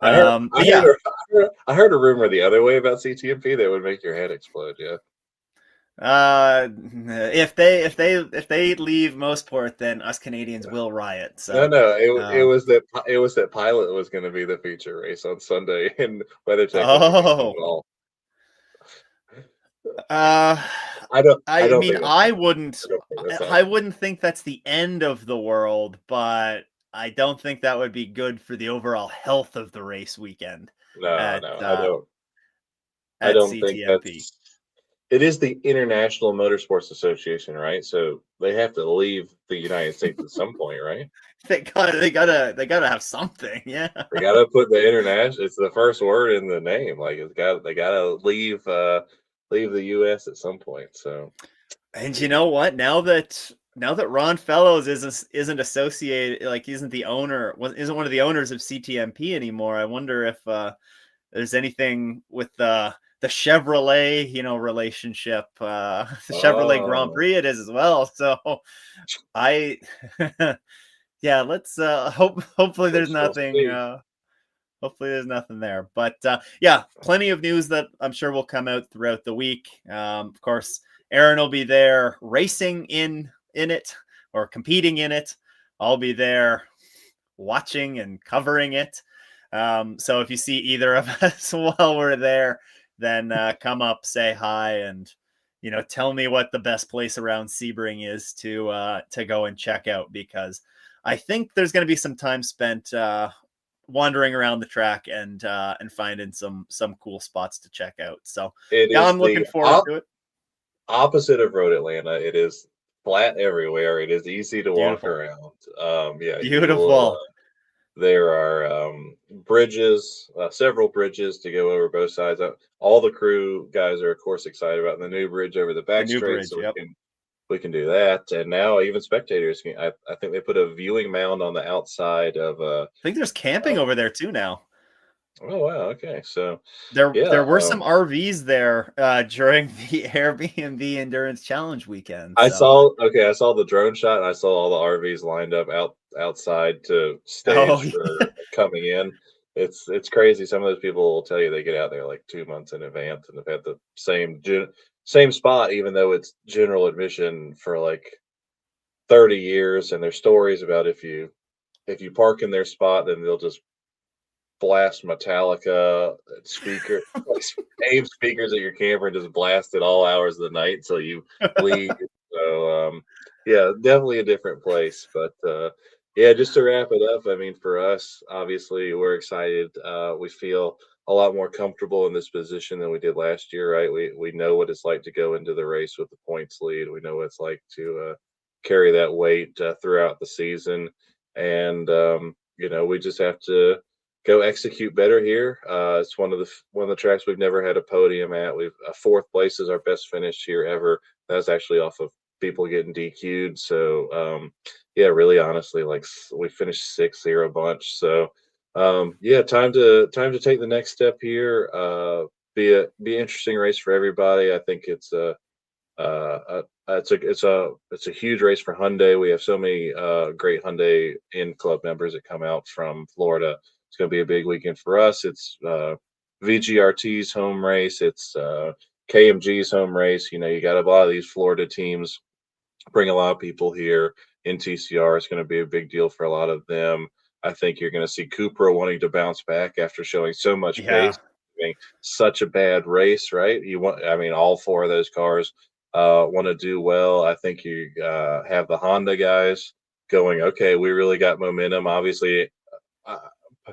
Uh, I heard, but I heard, yeah, a, I heard a rumor the other way about CTMP that would make your head explode. Yeah. if they leave Mosport, then us Canadians will riot. No, So, no, it um, was that Pilot was going to be the feature race on Sunday, and WeatherTech wasn't going to come oh, at all. uh, I I don't mean, think that's I happening. wouldn't, I don't think that's I happening. wouldn't think that's the end of the world, but I don't think that would be good for the overall health of the race weekend No, at no, I uh, don't. I at don't think CTMP. that's. It is the International Motorsports Association, right? So they have to leave the United States at some point, right? They gotta have something, yeah. They got to put the international. It's the first word in the name. Like they got to leave the U.S. at some point. So And you know what? Now that Ron Fellows isn't associated, like isn't the owner, isn't one of the owners of CTMP anymore. I wonder if there's anything with the Chevrolet, relationship, the Chevrolet Grand oh, Prix it is as well. So I, yeah, let's hopefully we there's shall nothing. see. Hopefully there's nothing there. But yeah, plenty of news that I'm sure will come out throughout the week. Of course, Aaron will be there racing in it or competing in it. I'll be there watching and covering it. So if you see either of us while we're there, then come up, say hi, and tell me what the best place around Sebring is to go and check out, because I think there's going to be some time spent wandering around the track and finding some cool spots to check out. So It yeah, is I'm looking the forward to it. opposite of Road Atlanta. It is flat everywhere. It is easy to walk Beautiful, around. Yeah, you will. beautiful. There are bridges, several bridges to go over both sides. All the crew guys are, of course, excited about the new bridge over the The back new straight, bridge. so Yep. we can do that. And now even spectators can. I think they put a viewing mound on the outside of. I think there's camping Uh, over there too now. oh wow, okay, so There yeah, were some RVs there during the Airbnb Endurance Challenge weekend. I So, saw. Okay, I saw the drone shot, and I saw all the RVs lined up outside to oh stage for coming in. It's crazy. Some of those people will tell you they get out there like 2 months in advance and have had the same spot, even though it's general admission for like 30 years. And there's stories about if you park in their spot, then they'll just blast Metallica speaker, like aim speakers at your camper and just blast it all hours of the night until you leave. So yeah, definitely a different place. But yeah, just to wrap it up, I mean, for us, obviously, we're excited. We feel a lot more comfortable in this position than we did last year, right? We know what it's like to go into the race with the points lead. We know what it's like to carry that weight throughout the season, and we just have to go execute better here. It's one of the tracks we've never had a podium at. We've fourth place is our best finish here ever. That's actually off of people getting DQ'd. So yeah, really honestly, like we finished sixth here a bunch. So yeah, time to take the next step here. Be an interesting race for everybody. I think it's a huge race for Hyundai. We have so many great Hyundai in club members that come out from Florida. It's going to be a big weekend for us. It's VGRT's home race. It's KMG's home race. You got a lot of these Florida teams bring a lot of people here in TCR. It's going to be a big deal for a lot of them. I think you're going to see Cupra wanting to bounce back after showing so much yeah, pace. having such a bad race, right? I mean, all four of those cars want to do well. I think you have the Honda guys going, okay, we really got momentum. Obviously, uh,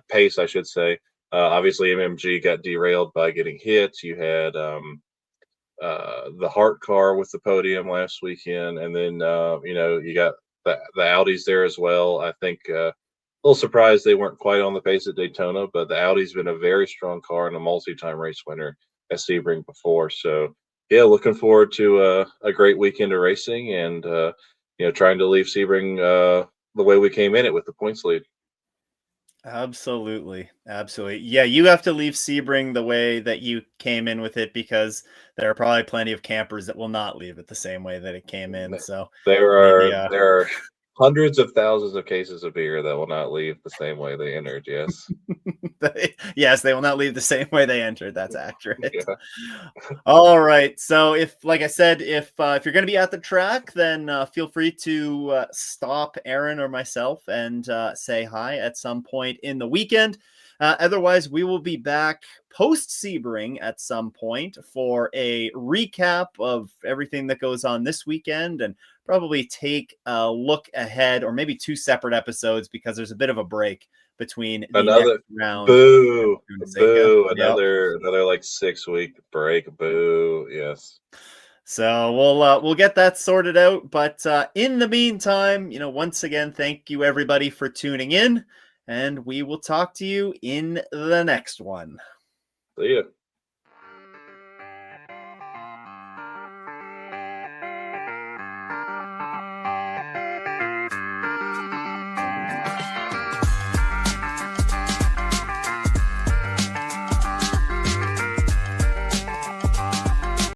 pace, I should say. Obviously, MMG got derailed by getting hit. You had the Hart car with the podium last weekend, and then you got the Audis there as well. I think a little surprised they weren't quite on the pace at Daytona, but the Audi's been a very strong car and a multi-time race winner at Sebring before. So yeah, looking forward to a great weekend of racing, and trying to leave Sebring the way we came in it with the points lead. Absolutely. Absolutely. Yeah, you have to leave Sebring the way that you came in with it, because there are probably plenty of campers that will not leave it the same way that it came in. So There they are there are hundreds of thousands of cases of beer that will not leave the same way they entered. Yes. yes, they will not leave the same way they entered. That's accurate. Yeah. All right. So if, like I said, if you're going to be at the track, then feel free to stop Aaron or myself and say hi at some point in the weekend. Otherwise, we will be back post Sebring at some point for a recap of everything that goes on this weekend, and probably take a look ahead, or maybe two separate episodes, because there's a bit of a break between the next Another round. boo, boo, Yep. another like 6 week break. Boo. Yes. So we'll get that sorted out. But in the meantime, once again, thank you everybody for tuning in, and we will talk to you in the next one. See ya.